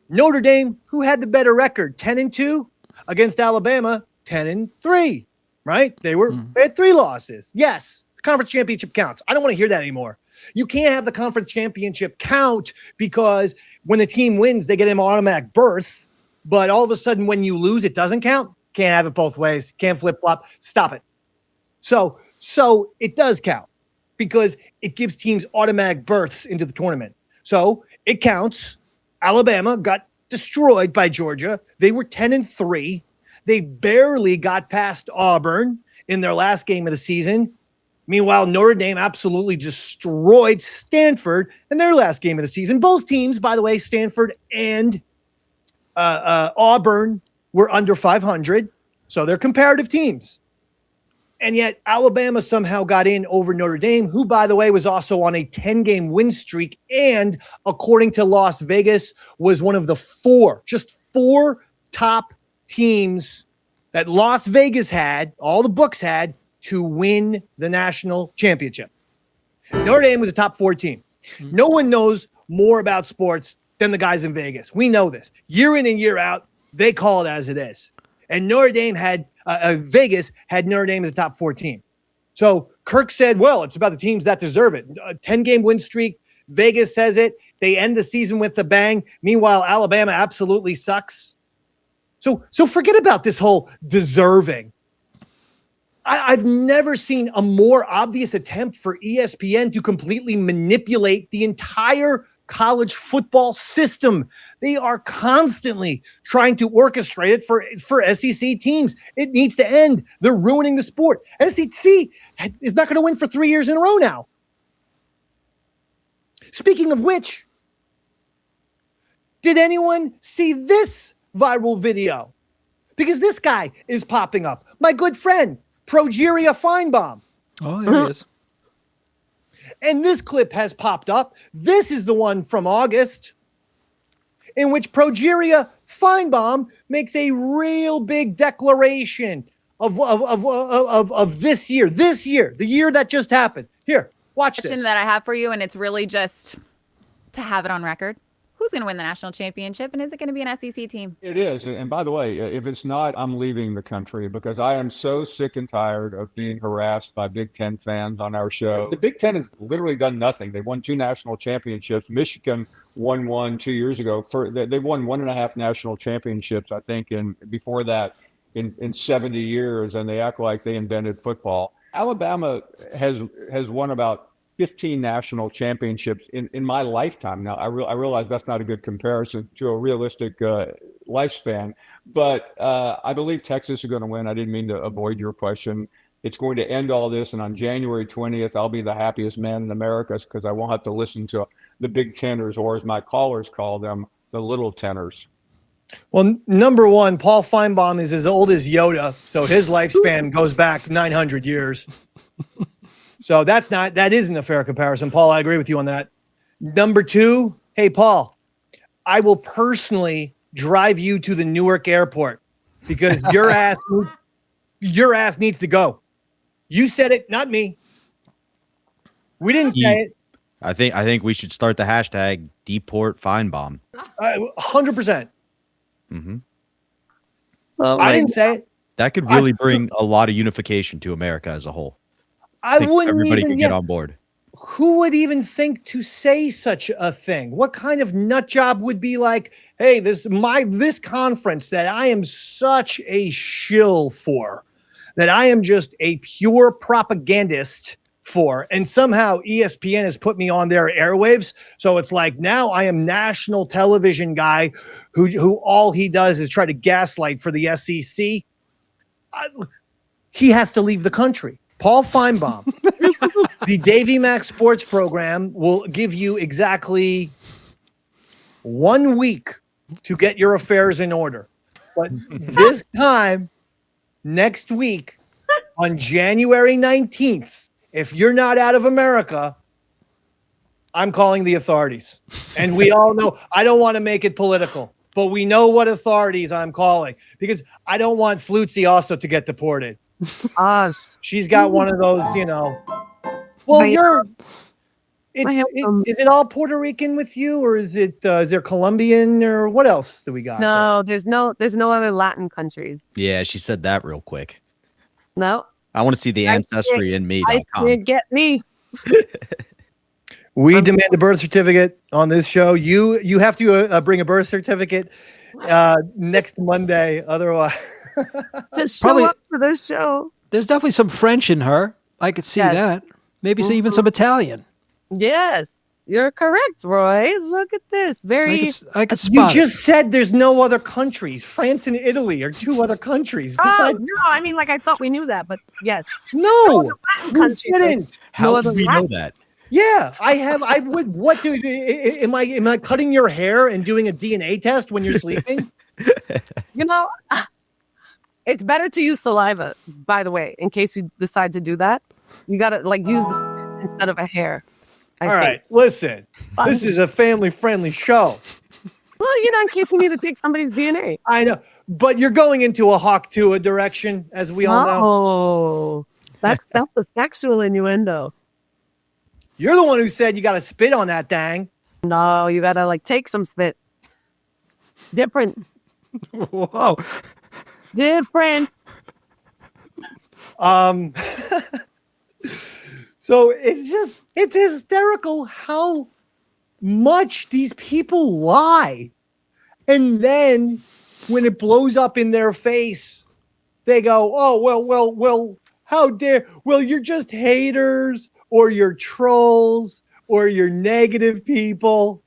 Speaker 5: Notre Dame, who had the better record, 10-2 against Alabama, 10-3, right? They had 3 losses. Yes, the conference championship counts. I don't want to hear that anymore. You can't have the conference championship count because when the team wins, they get an automatic berth. But all of a sudden, when you lose, it doesn't count. Can't have it both ways. Can't flip-flop. Stop it. So it does count because it gives teams automatic berths into the tournament. So it counts. Alabama got destroyed by Georgia. They were 10-3. They barely got past Auburn in their last game of the season. Meanwhile, Notre Dame absolutely destroyed Stanford in their last game of the season. Both teams, by the way, Stanford and Auburn, were under 500. So they're comparative teams. And yet Alabama somehow got in over Notre Dame, who, by the way, was also on a 10-game win streak. And according to Las Vegas, was one of the 4 top teams that Las Vegas had, all the books had, to win the national championship. Notre Dame was a top 4 team. No one knows more about sports than the guys in Vegas. We know this. Year in and year out, they call it as it is. And Notre Dame had Vegas had Notre Dame as a top 4 team. So Kirk said, well, it's about the teams that deserve it. A 10-game win streak. Vegas says it. They end the season with a bang. Meanwhile, Alabama absolutely sucks. So forget about this whole deserving. I've never seen a more obvious attempt for ESPN to completely manipulate the entire college football system. They are constantly trying to orchestrate it for SEC teams. It needs to end. They're ruining the sport. SEC is not going to win for 3 years in a row now. Speaking of which, did anyone see this viral video? Because this guy is popping up. My good friend, Progeria Feinbaum.
Speaker 4: Oh, there he is.
Speaker 5: And this clip has popped up. This is the one from August in which Progeria Feinbaum makes a real big declaration of this year, the year that just happened. Here, watch this.
Speaker 11: Question that I have for you, and it's really just to have it on record. Who's going to win the national championship, and is it going to be an SEC team?
Speaker 12: It is. And by the way, if it's not, I'm leaving the country because I am so sick and tired of being harassed by Big Ten fans on our show. The Big Ten has literally done nothing. They won 2 national championships. Michigan won 1 2 years ago. They won 1.5 national championships, I think, and before that in 70 years, and they act like they invented football. Alabama has won about 15 national championships in my lifetime. Now, I realize that's not a good comparison to a realistic lifespan, but I believe Texas is going to win. I didn't mean to avoid your question. It's going to end all this, and on January 20th, I'll be the happiest man in America because I won't have to listen to the Big Tenors, or as my callers call them, the Little Tenors.
Speaker 5: Well, number one, Paul Feinbaum is as old as Yoda, so his lifespan goes back 900 years. So that isn't a fair comparison. Paul, I agree with you on that. Number two, hey, Paul, I will personally drive you to the Newark airport because your ass needs to go. You said it, not me. We didn't say it.
Speaker 7: I think we should start the hashtag deport Feinbaum.
Speaker 5: 100%.
Speaker 7: Mm-hmm.
Speaker 5: I didn't say it.
Speaker 7: That could really bring a lot of unification to America as a whole.
Speaker 5: I wouldn't
Speaker 7: everybody
Speaker 5: even
Speaker 7: could get on board.
Speaker 5: Who would even think to say such a thing? What kind of nut job would be like, hey, this conference that I am such a shill for, that I am just a pure propagandist for, and somehow ESPN has put me on their airwaves. So it's like now I am national television guy who all he does is try to gaslight for the SEC. He has to leave the country. Paul Feinbaum, the Davey Mac Sports Program will give you exactly 1 week to get your affairs in order. But this time, next week, on January 19th, if you're not out of America, I'm calling the authorities. And we all know, I don't want to make it political, but we know what authorities I'm calling because I don't want Flutzy also to get deported. She's got one of those, Well, is it all Puerto Rican with you, or is there Colombian, or what else do we got?
Speaker 6: No, there's no other Latin countries.
Speaker 7: Yeah, she said that real quick.
Speaker 6: No.
Speaker 7: I want to see the ancestry in me.
Speaker 6: I can't get me.
Speaker 5: We demand a birth certificate on this show. You have to bring a birth certificate next Monday, otherwise.
Speaker 6: To show up to this show.
Speaker 4: There's definitely some French in her. I could see that. Maybe even some Italian.
Speaker 6: Yes, you're correct, Roy. Look at this.
Speaker 4: I could spot
Speaker 5: You just said there's no other countries. France and Italy are 2 other countries.
Speaker 6: No, I mean, I thought we knew that, but yes.
Speaker 5: No,
Speaker 6: we
Speaker 5: didn't.
Speaker 7: How do we know that?
Speaker 5: Yeah, I have. I would. What do? Am I cutting your hair and doing a DNA test when you're sleeping?
Speaker 6: It's better to use saliva, by the way, in case you decide to do that. You got to use this instead of a hair.
Speaker 5: All right, listen. This is a family-friendly show.
Speaker 6: Well, in case you need to take somebody's DNA.
Speaker 5: I know, but you're going into a Hawk Tua direction, as we all know.
Speaker 6: Oh, that's a sexual innuendo.
Speaker 5: You're the one who said you got to spit on that thing.
Speaker 6: No, you gotta like take some spit. Different.
Speaker 4: Whoa.
Speaker 6: Different.
Speaker 5: So it's hysterical how much these people lie. And then when it blows up in their face, they go, oh, well, how dare, well, you're just haters or you're trolls or you're negative people.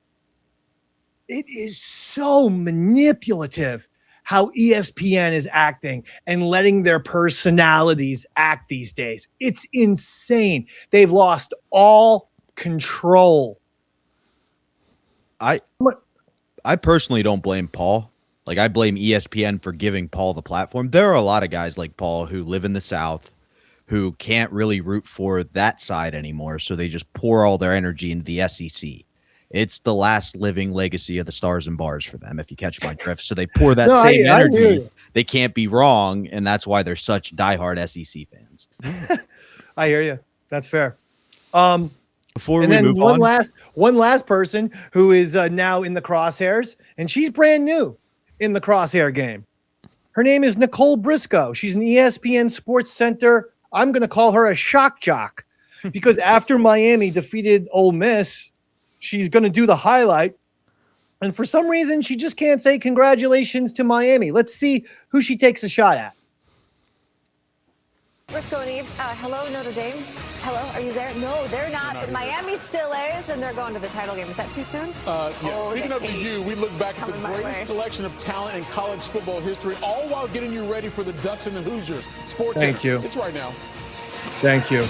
Speaker 5: It is so manipulative how ESPN is acting and letting their personalities act these days. It's insane. They've lost all control.
Speaker 7: I personally don't blame Paul. Like, I blame ESPN for giving Paul the platform. There are a lot of guys like Paul who live in the South who can't really root for that side anymore, so they just pour all their energy into the SEC. It's the last living legacy of the Stars and Bars for them, if you catch my drift. So they pour that same energy. They can't be wrong, and that's why they're such diehard SEC fans.
Speaker 5: I hear you. That's fair.
Speaker 7: Before
Speaker 5: and
Speaker 7: we
Speaker 5: then
Speaker 7: move
Speaker 5: one last person who is now in the crosshairs, and she's brand new in the crosshair game. Her name is Nicole Briscoe. She's an ESPN Sports Center. I'm going to call her a shock jock because after Miami defeated Ole Miss, she's going to do the highlight. And for some reason, she just can't say congratulations to Miami. Let's see who she takes a shot at.
Speaker 13: Briscoe and Eves, hello, Notre Dame. Hello, are you there? No, they're not. But Miami still is, and they're going to the title game. Is that too soon?
Speaker 14: Yeah. Speaking of the U, we look back at the greatest collection of talent in college football history, all while getting you ready for the Ducks and the Hoosiers. Sports.
Speaker 5: Thank you.
Speaker 14: It's right now.
Speaker 5: Thank you.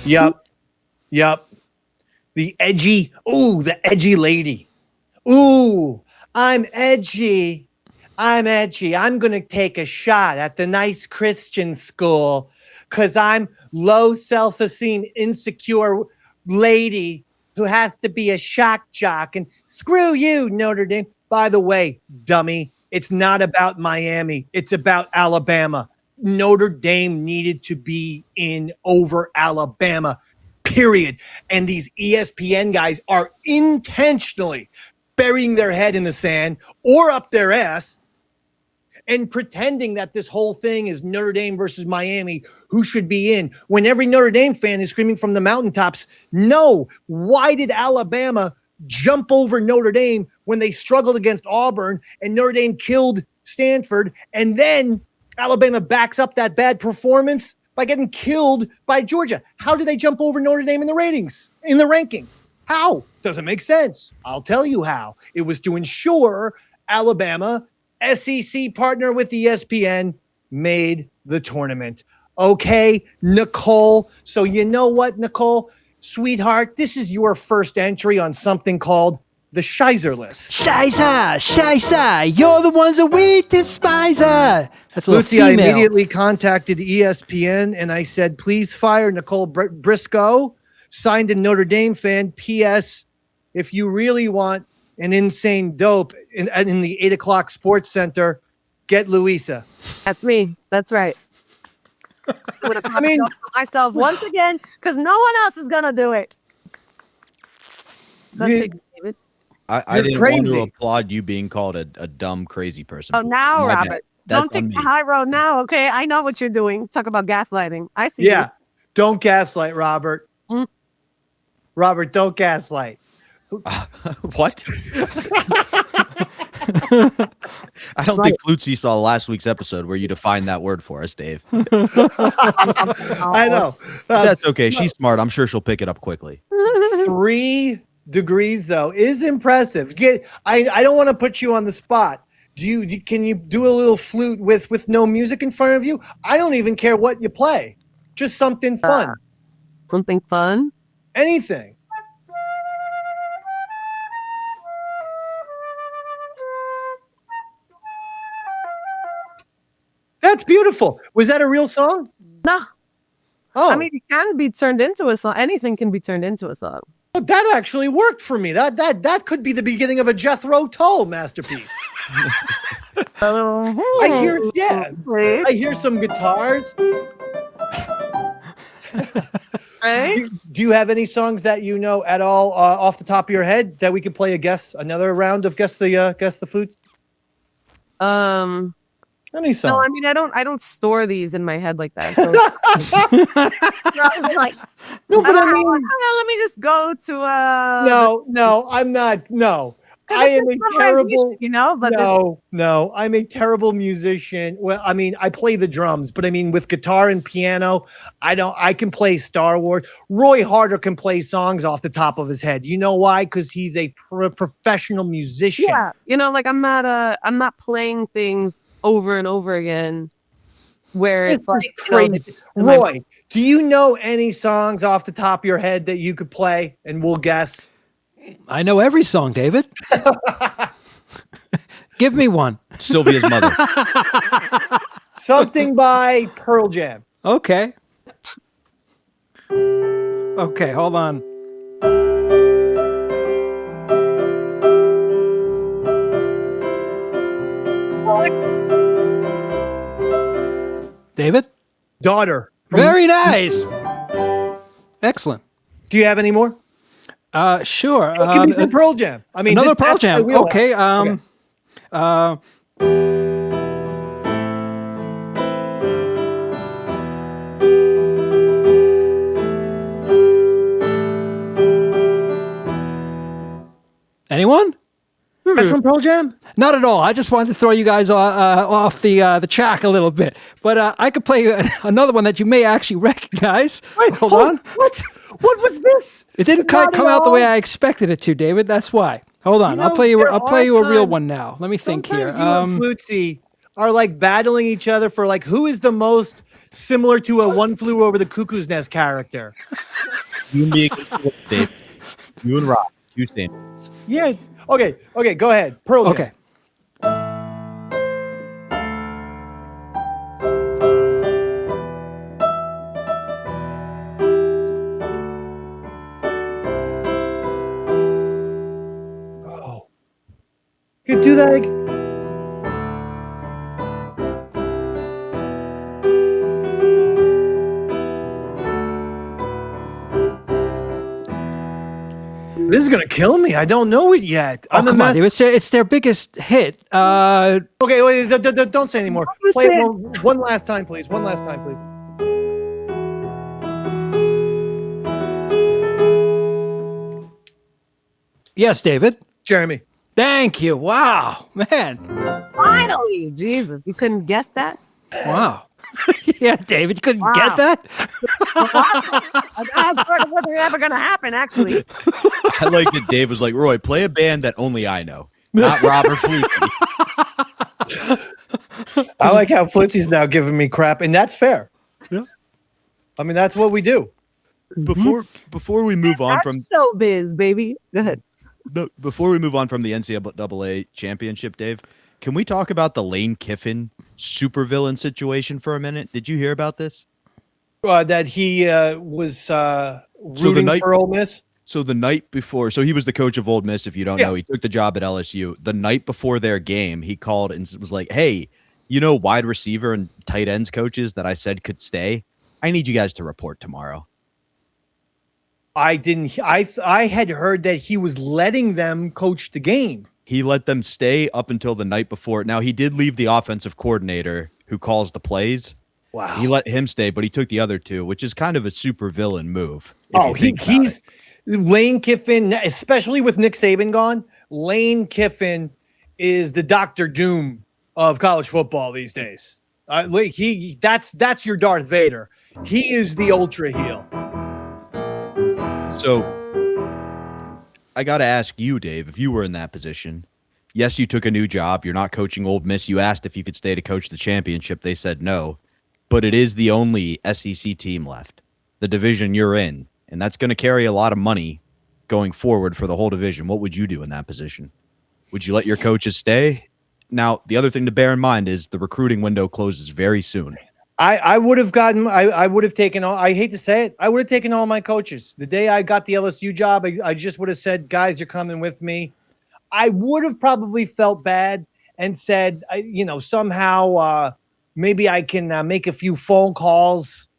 Speaker 5: Yep. The edgy lady. Ooh, I'm edgy. I'm going to take a shot at the nice Christian school because I'm low self-esteem, insecure lady who has to be a shock jock. And screw you, Notre Dame. By the way, dummy, it's not about Miami. It's about Alabama. Notre Dame needed to be in over Alabama, period. And these ESPN guys are intentionally burying their head in the sand or up their ass and pretending that this whole thing is Notre Dame versus Miami, who should be in, when every Notre Dame fan is screaming from the mountaintops, no, why did Alabama jump over Notre Dame when they struggled against Auburn and Notre Dame killed Stanford, and then Alabama backs up that bad performance by getting killed by Georgia? How did they jump over Notre Dame in the rankings? How? Doesn't make sense. I'll tell you how. It was to ensure Alabama, SEC partner with ESPN, made the tournament. Okay, Nicole. So you know what, Nicole? Sweetheart, this is your first entry on something called the Shizer list.
Speaker 4: Shizer, you're the ones that we despise. That's a little
Speaker 5: Lucy, I
Speaker 4: female.
Speaker 5: immediately contacted ESPN and I said, please fire Nicole Briscoe, signed a Notre Dame fan. P.S. If you really want an insane dope in the 8 o'clock Sports Center, get Louisa.
Speaker 6: That's me. That's right. I mean, myself once again because no one else is gonna do it. David.
Speaker 7: I didn't want to applaud you being called a dumb, crazy person.
Speaker 6: Oh, now, Robert, don't take the high road now. Okay, I know what you're doing. Talk about gaslighting. I see.
Speaker 5: Yeah, don't gaslight, Robert. Robert, don't gaslight.
Speaker 7: What? I don't think Flutzy saw last week's episode where you defined that word for us, Dave.
Speaker 5: I know.
Speaker 7: That's okay. She's smart. I'm sure she'll pick it up quickly.
Speaker 5: 3 degrees, though, is impressive. I don't want to put you on the spot. Can you do a little flute with no music in front of you? I don't even care what you play. Just something fun.
Speaker 6: Something fun?
Speaker 5: Anything. That's beautiful. Was that a real song?
Speaker 6: No.
Speaker 5: Oh.
Speaker 6: I mean, it can be turned into a song. Anything can be turned into a song.
Speaker 5: Well, that actually worked for me. That could be the beginning of a Jethro Tull masterpiece. I hear some guitars.
Speaker 6: Right?
Speaker 5: Do you have any songs that you know at all off the top of your head that we could play another round of guess the flute? Any song?
Speaker 6: No, I mean I don't store these in my head like that. So like,
Speaker 5: no, but I mean,
Speaker 6: let me just go to
Speaker 5: no, I'm not. No, I am a terrible, but no, I'm a terrible musician. Well, I mean, I play the drums, but I mean, with guitar and piano, I can play Star Wars. Roy Harder can play songs off the top of his head. You know why? Because he's a professional musician.
Speaker 6: Yeah, like I'm not playing things over and over again where it's like
Speaker 5: crazy. Roy, do you know any songs off the top of your head that you could play and we'll guess?
Speaker 4: I know every song, David. Give me one.
Speaker 7: Sylvia's Mother.
Speaker 5: Something by Pearl Jam.
Speaker 4: Okay. Okay, hold on. David?
Speaker 5: Daughter.
Speaker 4: Very nice. Excellent.
Speaker 5: Do you have any more?
Speaker 4: Sure.
Speaker 5: Give me some Pearl Jam. I mean,
Speaker 4: another Pearl Jam. Okay. Anyone?
Speaker 5: That's from Pearl Jam?
Speaker 4: Not at all. I just wanted to throw you guys off the track a little bit. But I could play another one that you may actually recognize.
Speaker 5: Wait, hold on. What was this?
Speaker 4: It didn't come out the way I expected it to, David. That's why. Hold on. I'll play you a real one now. Let me think here.
Speaker 5: Sometimes you and Flutzy are like battling each other for like who is the most similar to a One Flew Over the Cuckoo's Nest character.
Speaker 7: You and me against Dave. You and Rob. You standards.
Speaker 5: Yeah. Okay. Go ahead. Pearl Jam.
Speaker 4: Okay.
Speaker 5: Oh. You could do that again. This is gonna kill me. I don't know it yet.
Speaker 4: Oh, come on, dude. It's their biggest hit.
Speaker 5: Okay, wait, don't say anymore. Play it one last time, please. One last time, please.
Speaker 4: Yes, David.
Speaker 5: Jeremy.
Speaker 4: Thank you. Wow, man.
Speaker 6: Finally, Jesus, you couldn't guess that?
Speaker 4: Wow. Yeah, David, you couldn't get that?
Speaker 6: I thought it wasn't ever going to happen, actually.
Speaker 7: I like that Dave was like, Roy, play a band that only I know, not Robert Flutzy.
Speaker 5: I like how Flutzy's now giving me crap, and that's fair.
Speaker 4: Yeah.
Speaker 5: I mean, that's what we do.
Speaker 7: Before we move on from
Speaker 6: showbiz, baby. Go ahead.
Speaker 7: Before we move on from the NCAA championship, Dave, can we talk about the Lane Kiffin supervillain situation for a minute? Did you hear about this?
Speaker 5: That he was rooting for Ole Miss?
Speaker 7: So the night before, so he was the coach of Ole Miss, if you don't know. He took the job at LSU. The night before their game, he called and was like, hey, wide receiver and tight ends coaches that I said could stay? I need you guys to report tomorrow.
Speaker 5: I didn't. I had heard that he was letting them coach the game.
Speaker 7: He let them stay up until the night before. Now, he did leave the offensive coordinator who calls the plays.
Speaker 5: Wow.
Speaker 7: He let him stay, but he took the other two, which is kind of a super villain move.
Speaker 5: He's Lane Kiffin, especially with Nick Saban gone. Lane Kiffin is the Dr. Doom of college football these days. That's your Darth Vader. He is the ultra heel.
Speaker 7: So I got to ask you, Dave, if you were in that position. Yes, you took a new job. You're not coaching Ole Miss. You asked if you could stay to coach the championship. They said no. But it is the only SEC team left, the division you're in. And that's going to carry a lot of money going forward for the whole division. What would you do in that position? Would you let your coaches stay? Now, the other thing to bear in mind is the recruiting window closes very soon.
Speaker 5: I would have gotten, I would have taken all, I hate to say it, I would have taken all my coaches. The day I got the LSU job, I just would have said, guys, you're coming with me. I would have probably felt bad and said, somehow maybe I can make a few phone calls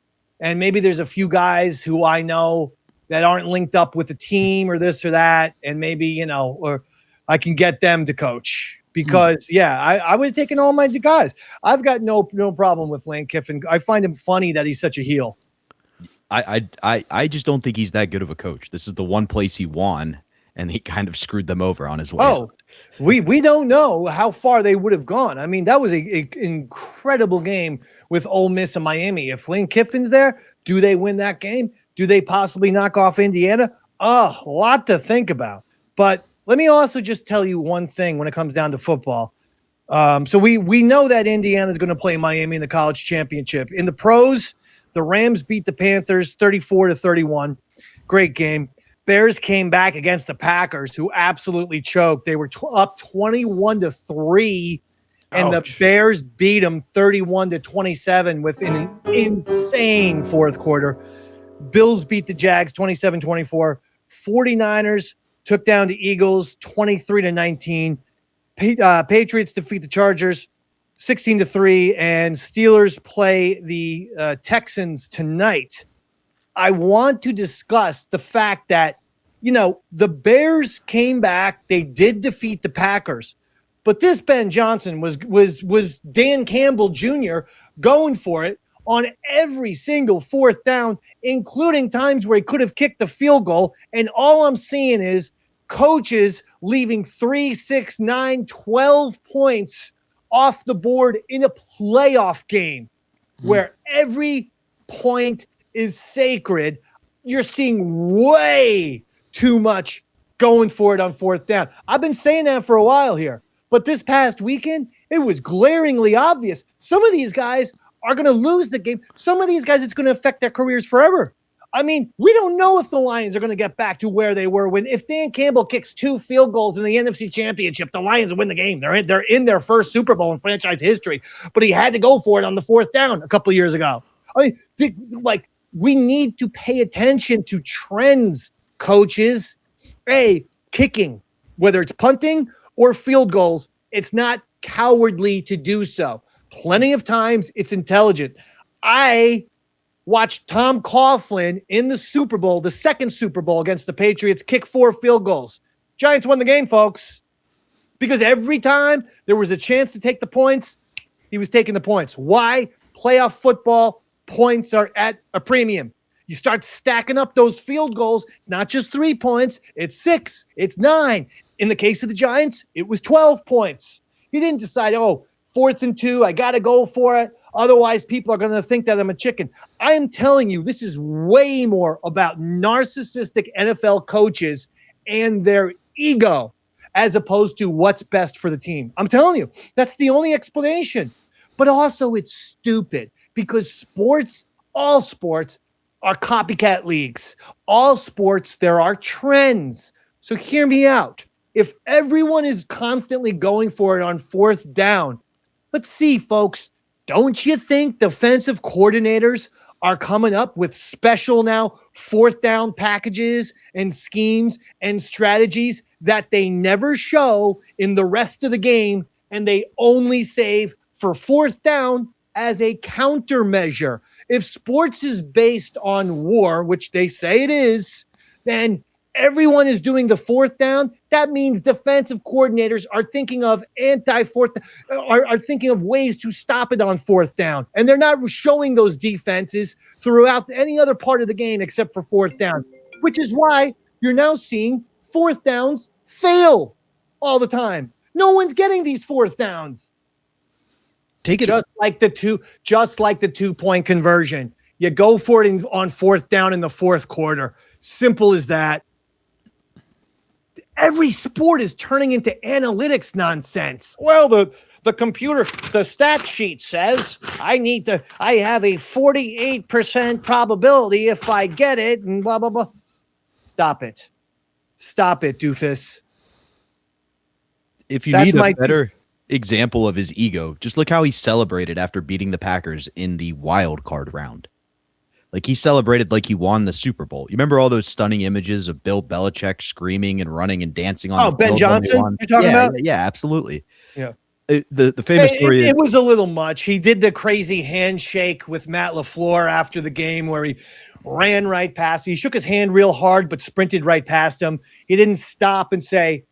Speaker 5: and maybe there's a few guys who I know that aren't linked up with the team or this or that, and maybe, or I can get them to coach. Because, I would have taken all my guys. I've got no problem with Lane Kiffin. I find him funny that he's such a heel.
Speaker 7: I just don't think he's that good of a coach. This is the one place he won, and he kind of screwed them over on his way.
Speaker 5: Oh, we don't know how far they would have gone. I mean, that was a incredible game with Ole Miss and Miami. If Lane Kiffin's there, do they win that game? Do they possibly knock off Indiana? Oh, a lot to think about. But let me also just tell you one thing when it comes down to football. So we know that Indiana is going to play Miami in the college championship. In the pros, the Rams beat the Panthers 34-31. Great game. Bears came back against the Packers, who absolutely choked. They were up 21-3, and the Bears beat them 31-27 with an insane fourth quarter. Bills beat the Jags 27-24. 49ers took down the Eagles 23-19. Patriots defeat the Chargers 16-3, and Steelers play the Texans tonight. I want to discuss the fact that, the Bears came back. They did defeat the Packers, but this Ben Johnson was Dan Campbell Jr. going for it on every single fourth down, including times where he could have kicked the field goal. And all I'm seeing is coaches leaving 3, 6, 9, 12 points off the board in a playoff game where every point is sacred. You're seeing way too much going for it on fourth down. I've been saying that for a while here, but this past weekend, it was glaringly obvious. Some of these guys are going to lose the game. Some of these guys, it's going to affect their careers forever. I mean, we don't know if the Lions are going to get back to where they were if Dan Campbell kicks 2 field goals in the NFC Championship, the Lions win the game. They're in their first Super Bowl in franchise history, but he had to go for it on the fourth down a couple of years ago. I mean, we need to pay attention to trends, coaches. Kicking, whether it's punting or field goals, it's not cowardly to do so. Plenty of times it's intelligent. I watched Tom Coughlin in the Super Bowl, the second Super Bowl against the Patriots, kick 4 field goals. Giants won the game, folks, because every time there was a chance to take the points, he was taking the points. Why? Playoff football, points are at a premium. You start stacking up those field goals. It's not just 3 points. It's 6. It's 9. In the case of the Giants, it was 12 points. He didn't decide, 4th and 2, I got to go for it. Otherwise, people are going to think that I'm a chicken. I am telling you, this is way more about narcissistic NFL coaches and their ego as opposed to what's best for the team. I'm telling you, that's the only explanation. But also, it's stupid because sports, all sports, are copycat leagues. All sports, there are trends. So hear me out. If everyone is constantly going for it on fourth down, let's see, folks, don't you think defensive coordinators are coming up with special now fourth down packages and schemes and strategies that they never show in the rest of the game, and they only save for fourth down as a countermeasure? If sports is based on war, which they say it is, then everyone is doing the fourth down. That means defensive coordinators are thinking of are thinking of ways to stop it on fourth down. And they're not showing those defenses throughout any other part of the game except for fourth down, which is why you're now seeing fourth downs fail all the time. No one's getting these fourth downs. Just like the 2-point conversion. You go for it on fourth down in the fourth quarter. Simple as that. Every sport is turning into analytics nonsense. Well, the computer, the stat sheet says I have a 48% probability if I get it, and blah, blah, blah. Stop it, doofus.
Speaker 7: If you need a better example of his ego, just look how he celebrated after beating the Packers in the wild card round. Like, he celebrated like he won the Super Bowl. You remember all those stunning images of Bill Belichick screaming and running and dancing on the
Speaker 5: Ben
Speaker 7: field
Speaker 5: Johnson you're talking about?
Speaker 7: Yeah, absolutely.
Speaker 5: Yeah.
Speaker 7: The famous story
Speaker 5: it was a little much. He did the crazy handshake with Matt LaFleur after the game where he ran right past. He shook his hand real hard, but sprinted right past him. He didn't stop and say,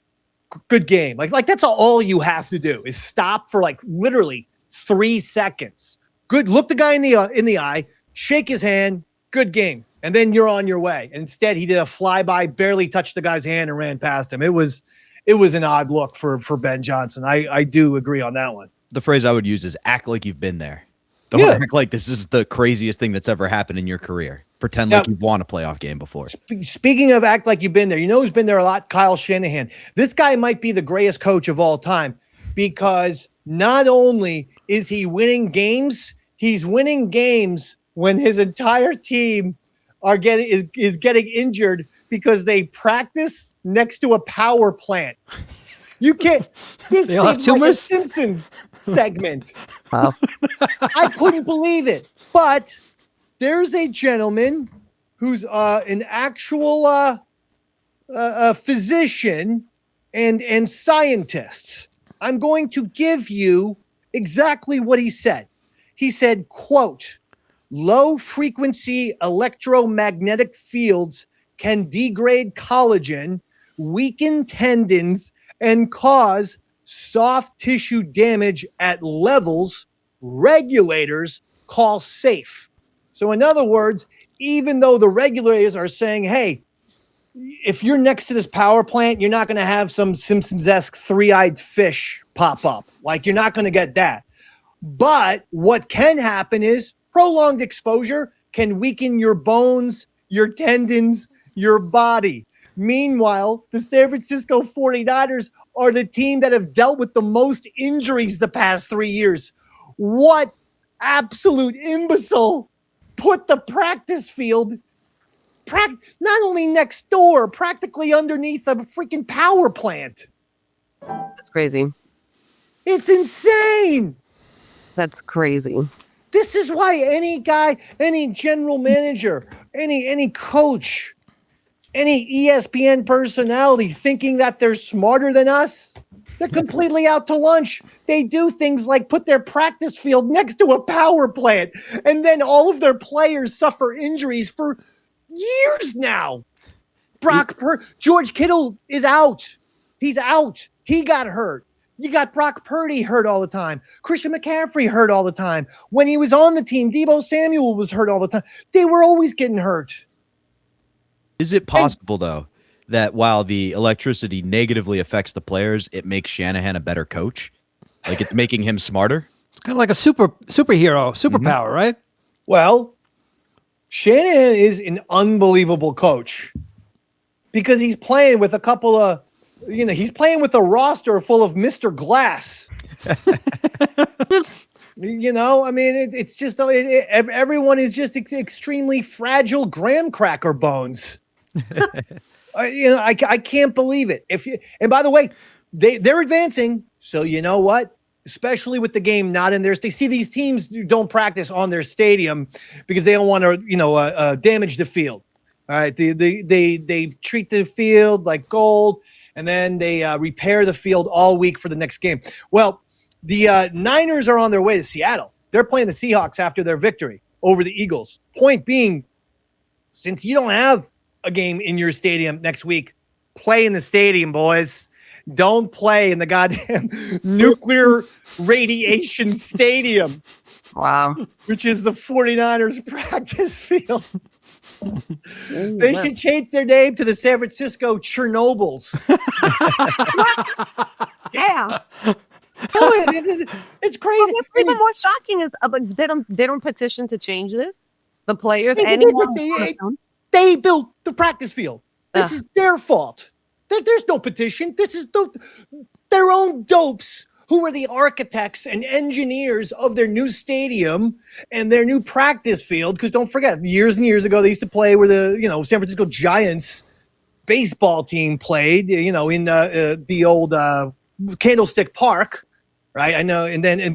Speaker 5: good game. Like that's all you have to do is stop for like literally 3 seconds. Good. Look the guy in the eye, shake his hand, good game. And then you're on your way. And instead, he did a flyby, barely touched the guy's hand and ran past him. It was an odd look for Ben Johnson. I do agree on that one.
Speaker 7: The phrase I would use is act like you've been there. Don't act like this is the craziest thing that's ever happened in your career. Pretend like you've won a playoff game before.
Speaker 5: Speaking of act like you've been there, you know who's been there a lot? Kyle Shanahan. This guy might be the greatest coach of all time because not only is he winning games, he's winning games when his entire team is getting injured because they practice next to a power plant. You can't. This seems like a Simpsons segment.
Speaker 6: Wow.
Speaker 5: I couldn't believe it. But there's a gentleman who's an actual physician and scientist. I'm going to give you exactly what he said. He said, quote, low-frequency electromagnetic fields can degrade collagen, weaken tendons, and cause soft tissue damage at levels regulators call safe. So in other words, even though the regulators are saying, hey, if you're next to this power plant, you're not going to have some Simpsons-esque three-eyed fish pop up. Like, you're not going to get that. But what can happen is prolonged exposure can weaken your bones, your tendons, your body. Meanwhile, the San Francisco 49ers are the team that have dealt with the most injuries the past 3 years. What absolute imbecile put the practice field not only next door, practically underneath a freaking power plant.
Speaker 6: That's crazy.
Speaker 5: It's insane.
Speaker 6: That's crazy.
Speaker 5: This is why any guy, any general manager, any coach, any ESPN personality thinking that they're smarter than us, they're completely out to lunch. They do things like put their practice field next to a power plant, and then all of their players suffer injuries for years now. George Kittle is out. He's out. He got hurt. You got Brock Purdy hurt all the time. Christian McCaffrey hurt all the time. When he was on the team, Deebo Samuel was hurt all the time. They were always getting hurt.
Speaker 7: Is it possible, though, that while the electricity negatively affects the players, it makes Shanahan a better coach? Like, it's making him smarter?
Speaker 4: It's kind of like a superpower, right?
Speaker 5: Well, Shanahan is an unbelievable coach because he's playing with a couple of, he's playing with a roster full of Mr. Glass. It's just everyone is just extremely fragile graham cracker bones. I can't believe it. And by the way, they're advancing. So you know what? Especially with the game not in theirs, they see these teams don't practice on their stadium because they don't want to, damage the field. All right, they treat the field like gold, and then they repair the field all week for the next game. Well, the Niners are on their way to Seattle. They're playing the Seahawks after their victory over the Eagles. Point being, since you don't have a game in your stadium next week, play in the stadium, boys. Don't play in the goddamn nuclear radiation stadium.
Speaker 6: Wow.
Speaker 5: Which is the 49ers practice field. They should change their name to the San Francisco Chernobyls.
Speaker 6: Yeah.
Speaker 5: It's crazy.
Speaker 6: Well, what's even more shocking is they don't petition to change this. The players, anyone.
Speaker 5: They built the practice field. This is their fault. There's no petition. This is their own dopes who were the architects and engineers of their new stadium and their new practice field. Because don't forget, years and years ago, they used to play where the San Francisco Giants baseball team played. In the old Candlestick Park, right? I know.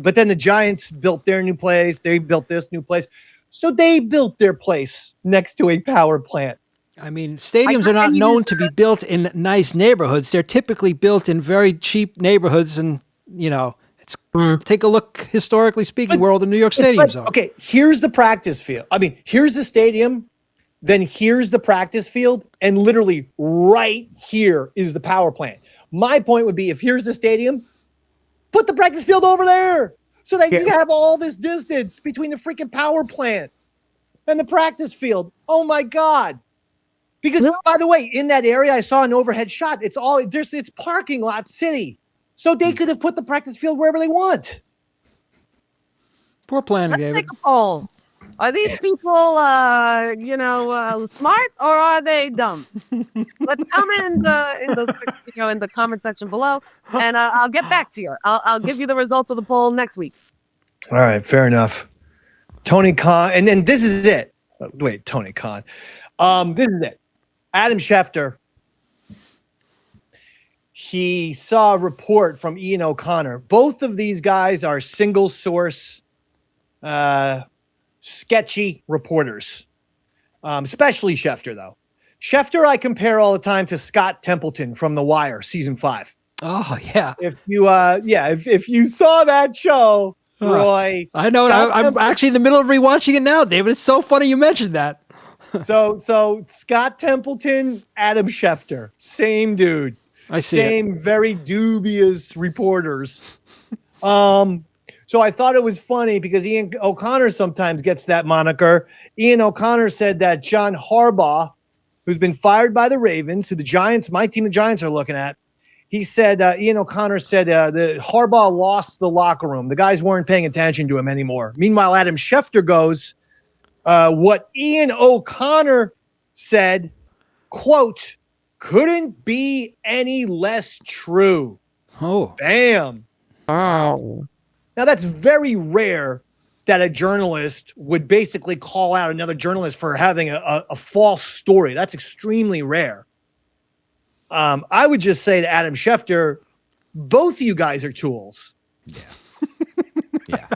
Speaker 5: But then the Giants built their new place. They built this new place. So they built their place next to a power plant.
Speaker 4: I mean, stadiums are not known to be built in nice neighborhoods. They're typically built in very cheap neighborhoods, and Take a look, historically speaking, where all the New York stadiums are.
Speaker 5: Okay, here's the practice field. I mean, here's the stadium, then here's the practice field, and literally right here is the power plant. My point would be, if here's the stadium, put the practice field over there so that you have all this distance between the freaking power plant and the practice field. Oh my God. Because by the way, in that area, I saw an overhead shot. It's parking lot city. So they could have put the practice field wherever they want.
Speaker 4: Poor planning,
Speaker 6: Let's
Speaker 4: David.
Speaker 6: take a poll. Are these people, smart or are they dumb? Let's comment in the comment section below, and I'll get back to you. I'll give you the results of the poll next week.
Speaker 5: All right, fair enough. Tony Khan, and then this is it. Wait, Tony Khan. This is it. Adam Schefter. He saw a report from Ian O'Connor. Both of these guys are single source, sketchy reporters, especially Schefter, though. Schefter, I compare all the time to Scott Templeton from The Wire, season 5.
Speaker 4: Oh, yeah.
Speaker 5: If you, if you saw that show, Roy.
Speaker 4: I know. I'm actually in the middle of rewatching it now, David. It's so funny you mentioned that.
Speaker 5: So Scott Templeton, Adam Schefter, same dude.
Speaker 4: I see.
Speaker 5: Same very dubious reporters. So I thought it was funny because Ian O'Connor sometimes gets that moniker. Ian O'Connor said that John Harbaugh, who's been fired by the Ravens, who the Giants, my team, the Giants, are looking at, he said, Ian O'Connor said the Harbaugh lost the locker room. The guys weren't paying attention to him anymore. Meanwhile, Adam Schefter goes, what Ian O'Connor said, quote, couldn't be any less true.
Speaker 4: Oh.
Speaker 5: Bam.
Speaker 6: Oh.
Speaker 5: Now, that's very rare that a journalist would basically call out another journalist for having a false story. That's extremely rare. I would just say to Adam Schefter, both of you guys are tools.
Speaker 7: Yeah.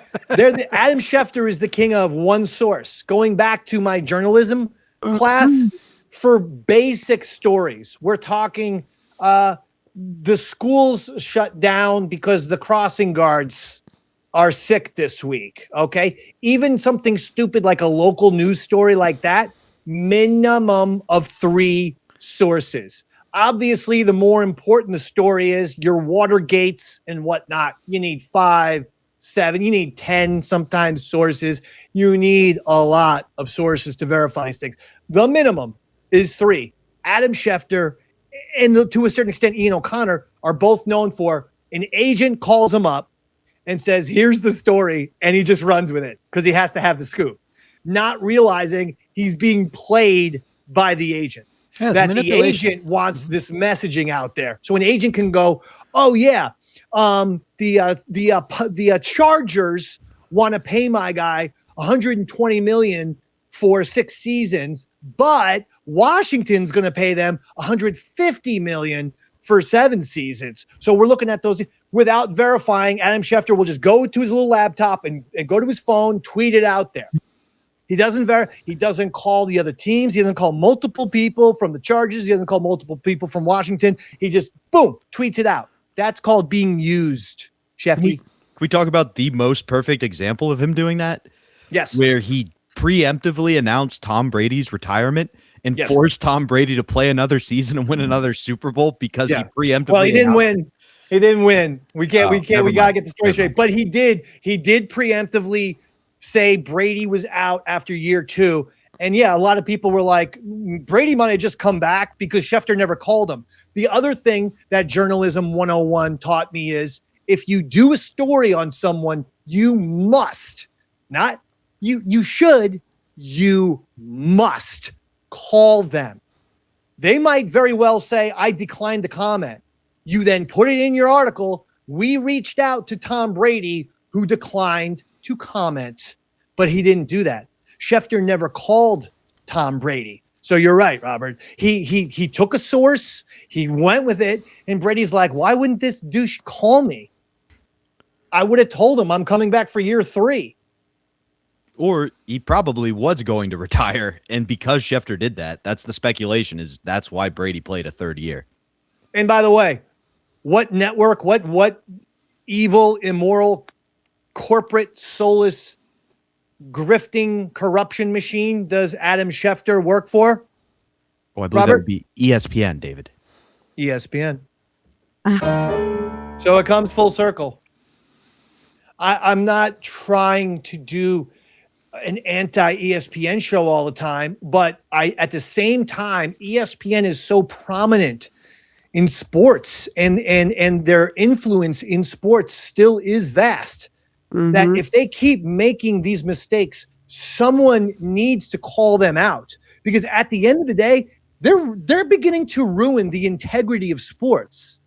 Speaker 5: Adam Schefter is the king of one source. Going back to my journalism class, for basic stories, we're talking the schools shut down because the crossing guards are sick this week, okay? Even something stupid like a local news story like that, minimum of 3 sources. Obviously, the more important the story is, your Watergates and whatnot, you need 5, 7, you need 10 sometimes sources. You need a lot of sources to verify these things. The minimum is 3. Adam Schefter and to a certain extent Ian O'Connor are both known for an agent calls him up and says, here's the story, and he just runs with it because he has to have the scoop, not realizing he's being played by the agent.
Speaker 4: Yeah,
Speaker 5: that the agent wants this messaging out there. So an agent can go, oh yeah, the Chargers want to pay my guy $120 million for 6 seasons, but Washington's going to pay them $150 million for 7 seasons. So we're looking at those without verifying. Adam Schefter will just go to his little laptop and go to his phone, tweet it out there. He doesn't call the other teams. He doesn't call multiple people from the Chargers. He doesn't call multiple people from Washington. He just, boom, tweets it out. That's called being used, Schefty.
Speaker 7: Can we talk about the most perfect example of him doing that?
Speaker 5: Yes.
Speaker 7: Where he preemptively announced Tom Brady's retirement and forced Tom Brady to play another season and win another Super Bowl because he preemptively.
Speaker 5: Well, he didn't win. He didn't win. We gotta get the story straight. But he did preemptively say Brady was out after year 2. And yeah, a lot of people were like, Brady might have just come back because Schefter never called him. The other thing that Journalism 101 taught me is if you do a story on someone, you must, not you should, you must call them. They might very well say, I declined the comment. You then put it in your article. We reached out to Tom Brady, who declined to comment, but he didn't do that. Schefter never called Tom Brady. So you're right, Robert. He took a source, he went with it, and Brady's like, why wouldn't this douche call me? I would have told him I'm coming back for year 3.
Speaker 7: Or he probably was going to retire, and because Schefter did that, that's the speculation, is that's why Brady played a 3rd year.
Speaker 5: And by the way, what network, what evil, immoral, corporate, soulless, grifting corruption machine does Adam Schefter work for?
Speaker 7: Oh, I believe that would be ESPN, David.
Speaker 5: ESPN. So it comes full circle. I'm not trying to do an anti-ESPN show all the time, but at the same time, ESPN is so prominent in sports and their influence in sports still is vast. That if they keep making these mistakes, someone needs to call them out, because at the end of the day, they're beginning to ruin the integrity of sports.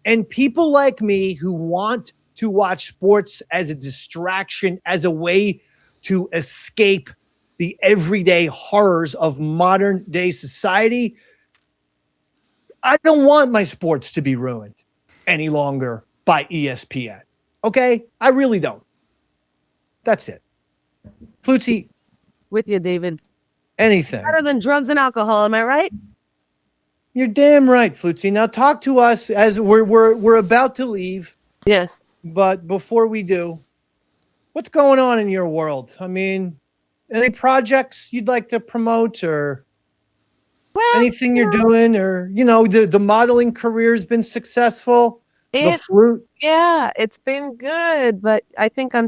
Speaker 5: And people like me who want to watch sports as a distraction, as a way to escape the everyday horrors of modern day society, I don't want my sports to be ruined any longer by ESPN. Okay? I really don't. That's it. Flutzy.
Speaker 6: With you, David.
Speaker 5: Anything.
Speaker 6: Better than drugs and alcohol, am I right?
Speaker 5: You're damn right, Flutzy. Now talk to us as we're about to leave.
Speaker 6: Yes.
Speaker 5: But before we do, what's going on in your world? I mean, any projects you'd like to promote, or anything you're doing, or the modeling career has been successful? The flute.
Speaker 6: Yeah, it's been good, but I think I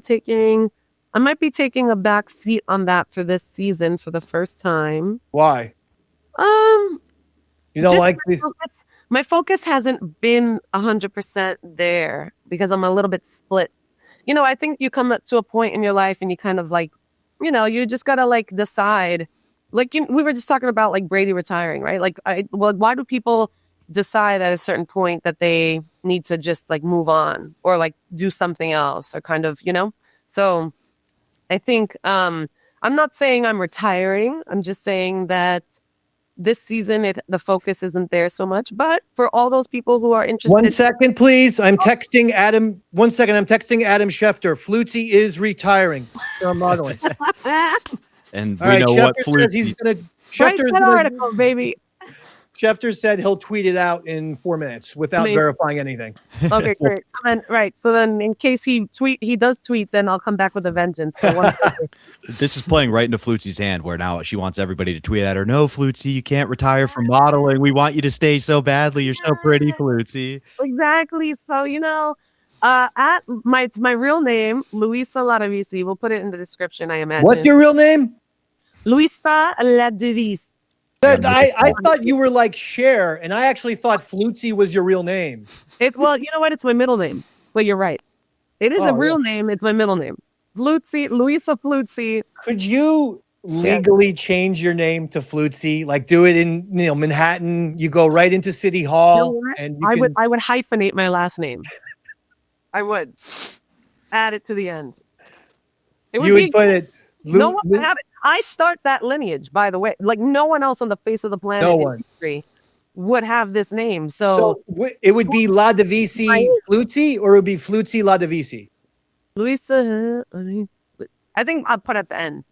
Speaker 6: might be taking a back seat on that for this season for the first time.
Speaker 5: Why? You don't like
Speaker 6: my focus hasn't been 100% there because I'm a little bit split. I think you come up to a point in your life and you kind of like, you just gotta like decide. Like we were just talking about like Brady retiring, right? Like, why do people decide at a certain point that they need to just like move on or like do something else or kind of, So I think I'm not saying I'm retiring. I'm just saying that this season the focus isn't there so much. But for all those people who are interested,
Speaker 5: 1 second, please. I'm texting Adam. 1 second. I'm texting Adam Schefter. Flutzy is retiring from modeling.
Speaker 7: And
Speaker 5: all
Speaker 7: we
Speaker 5: right,
Speaker 7: know
Speaker 5: Schefter
Speaker 7: what
Speaker 5: says he's gonna.
Speaker 6: Write that article, baby.
Speaker 5: Schefter said he'll tweet it out in 4 minutes without verifying anything.
Speaker 6: Okay, great. So then in case he does tweet, then I'll come back with a vengeance.
Speaker 7: This is playing right into Flutzy's hand, where now she wants everybody to tweet at her. No, Flutzy, you can't retire from modeling. We want you to stay so badly. You're so pretty, Flutzy.
Speaker 6: Exactly. So, it's my real name, Luisa Ladavisi. We'll put it in the description, I imagine.
Speaker 5: What's your real name?
Speaker 6: Luisa Ladavisi.
Speaker 5: I thought you were like Cher, and I actually thought Flutzy was your real name.
Speaker 6: Well, you know what? It's my middle name. Well, you're right. It is a real name. It's my middle name. Flutzy, Luisa Flutzy.
Speaker 5: Could you legally change your name to Flutzy? Like do it in Manhattan. You go right into City Hall, and
Speaker 6: I would hyphenate my last name. I would add it to the end.
Speaker 5: You would put it.
Speaker 6: No one would have it. I start that lineage, by the way. Like no one else on the face of the planet in history would have this name. So
Speaker 5: it would be Ladavisi Flutzy, or it would be Flutzy Ladavisi.
Speaker 6: Luisa, I think I'll put at the end.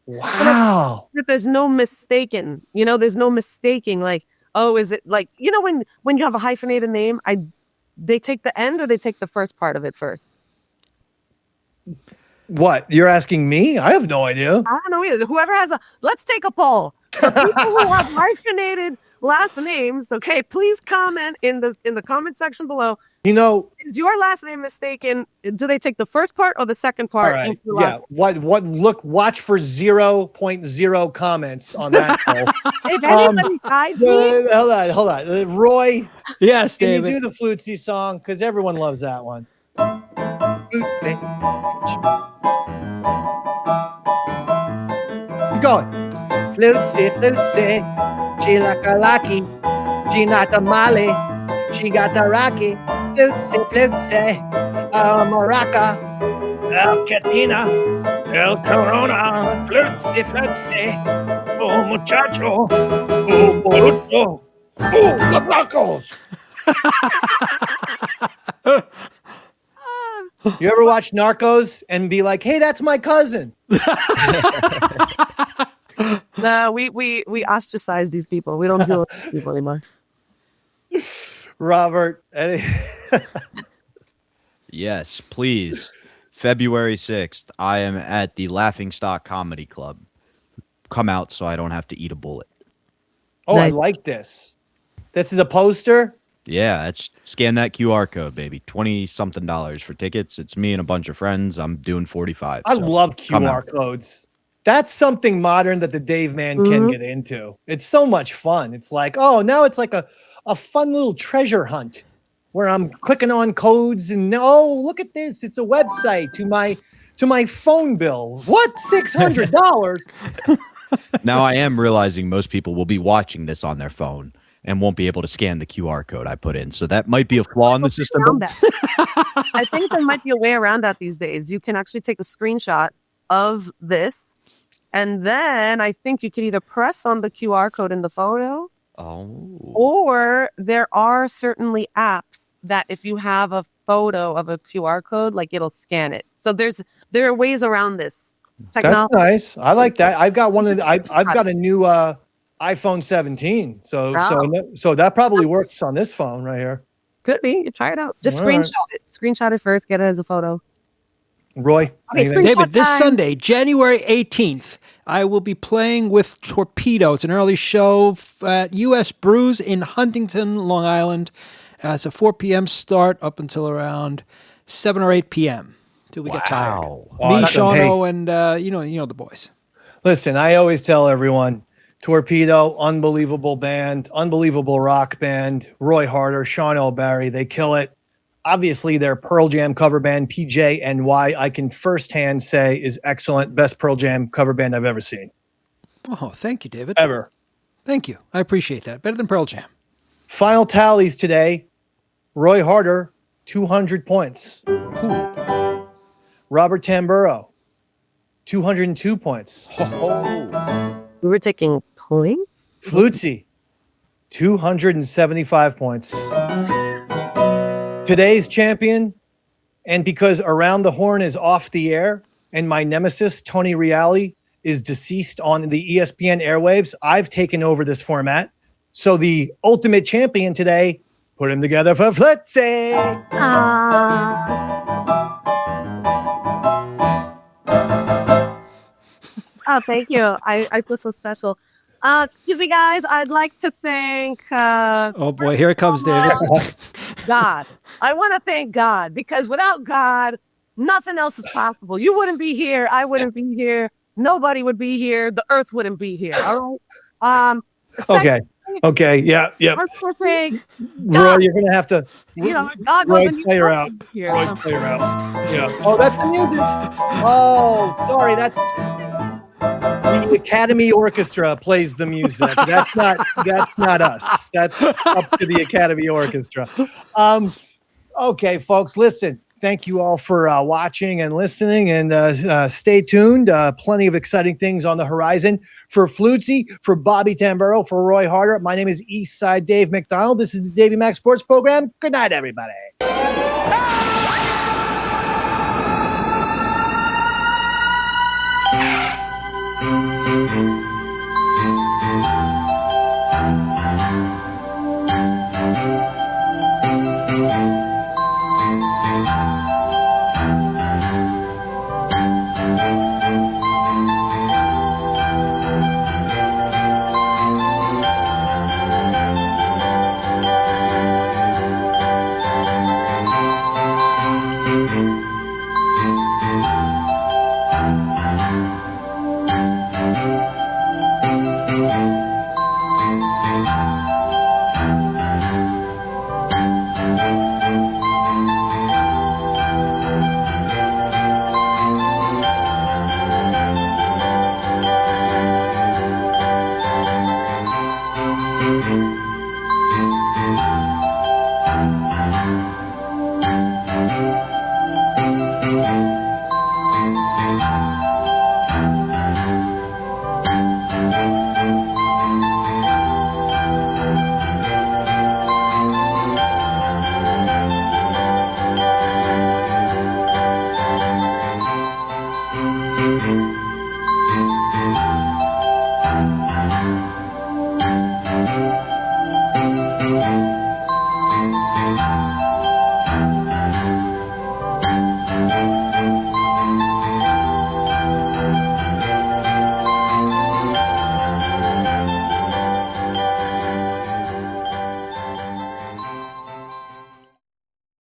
Speaker 5: Wow.
Speaker 6: So there's no mistaken. There's no mistaking. Like, oh, is it like when you have a hyphenated name, they take the end or they take the first part of it first?
Speaker 5: What? You're asking me? I have no idea.
Speaker 6: I don't know either. Whoever has let's take a poll. For people who have hyphenated last names, okay, please comment in the comment section below. Is your last name mistaken? Do they take the first part or the second part?
Speaker 5: All right. Watch for 0.0 comments on that poll.
Speaker 6: If anybody guides me.
Speaker 5: Hold on. Roy.
Speaker 4: Yes,
Speaker 5: can
Speaker 4: David.
Speaker 5: you do the Flutzy song? Because everyone loves that one. Flutzy. Keep going. Flutzy. She like a lucky. She not a Molly. She got the Rocky. Flutzy. Maraca. El Catina. El Corona. Flutzy. Oh, muchacho. Oh, bruto. Oh, the knuckles. You ever watch Narcos and be like, hey, that's my cousin?
Speaker 6: No, we ostracize these people. We don't deal with these people anymore.
Speaker 5: Robert,
Speaker 7: Yes, please. February 6th, I am at the Laughingstock Comedy Club. Come out so I don't have to eat a bullet.
Speaker 5: Oh, I like this. This is a poster?
Speaker 7: Yeah, scan that QR code, baby. $20-something for tickets. It's me and a bunch of friends. I'm doing 45.
Speaker 5: I
Speaker 7: so
Speaker 5: love
Speaker 7: come
Speaker 5: QR
Speaker 7: out.
Speaker 5: codes. That's something modern that the Dave Man can get into. It's so much fun. It's like, oh, now it's like a fun little treasure hunt where I'm clicking on codes and oh, look at this. It's a website to my phone bill. What? $600?
Speaker 7: Now I am realizing most people will be watching this on their phone and won't be able to scan the QR code I put in. So that might be a flaw in the system.
Speaker 6: I think there might be a way around that these days. You can actually take a screenshot of this, and then I think you could either press on the QR code in the photo, or there are certainly apps that if you have a photo of a QR code, like it'll scan it. So there are ways around this technology.
Speaker 5: That's nice. I like that. I've got I've got a new iPhone 17. So that probably works on this phone right here.
Speaker 6: Could be. You try it out. Just
Speaker 5: All
Speaker 6: screenshot it. Screenshot it first. Get it as a photo.
Speaker 5: Roy, anything?
Speaker 4: David, this Sunday, January 18th, I will be playing with Torpedo. It's an early show at US Brews in Huntington, Long Island. It's a 4 p.m. start up until around 7 or 8 p.m. till we get tired. Me,
Speaker 5: Awesome.
Speaker 4: Shauno, and you know the boys.
Speaker 5: Listen, I always tell everyone, Torpedo, unbelievable band, unbelievable rock band. Roy Harder, Sean O'Barry, they kill it. Obviously, their Pearl Jam cover band, PJNY, I can firsthand say is excellent. Best Pearl Jam cover band I've ever seen.
Speaker 4: Oh, thank you, David.
Speaker 5: Ever.
Speaker 4: Thank you. I appreciate that. Better than Pearl Jam.
Speaker 5: Final tallies today. Roy Harder, 200 points. Robert Tamburo, 202 points.
Speaker 6: We were taking points?
Speaker 5: Flutzy, 275 points. Today's champion, and because Around the Horn is off the air, and my nemesis, Tony Reali, is deceased on the ESPN airwaves, I've taken over this format. So the ultimate champion today, put him together for Flutzy.
Speaker 6: Oh, thank you. I feel so special. Excuse me, guys. I'd like to thank
Speaker 4: Oh boy, here it comes, David.
Speaker 6: God. I want to thank God, because without God, nothing else is possible. You wouldn't be here. I wouldn't be here. Nobody would be here. The earth wouldn't be here. All right.
Speaker 5: Okay. Yeah.
Speaker 6: I want to thank
Speaker 5: Roy, you're gonna have to.
Speaker 6: God
Speaker 5: Roy,
Speaker 6: wasn't
Speaker 5: play her out.
Speaker 6: here.
Speaker 5: Roy, play her out. Yeah. Oh, that's the music. Oh, sorry. That's the Academy Orchestra plays the music. That's not us. That's up to the Academy Orchestra. Okay, folks, listen. Thank you all for watching and listening, and stay tuned. Plenty of exciting things on the horizon. For Flutzy, for Bobby Tamburo, for Roy Harder, my name is Eastside Dave McDonald. This is the Davey Mac Sports Program. Good night, everybody.
Speaker 3: Thank you.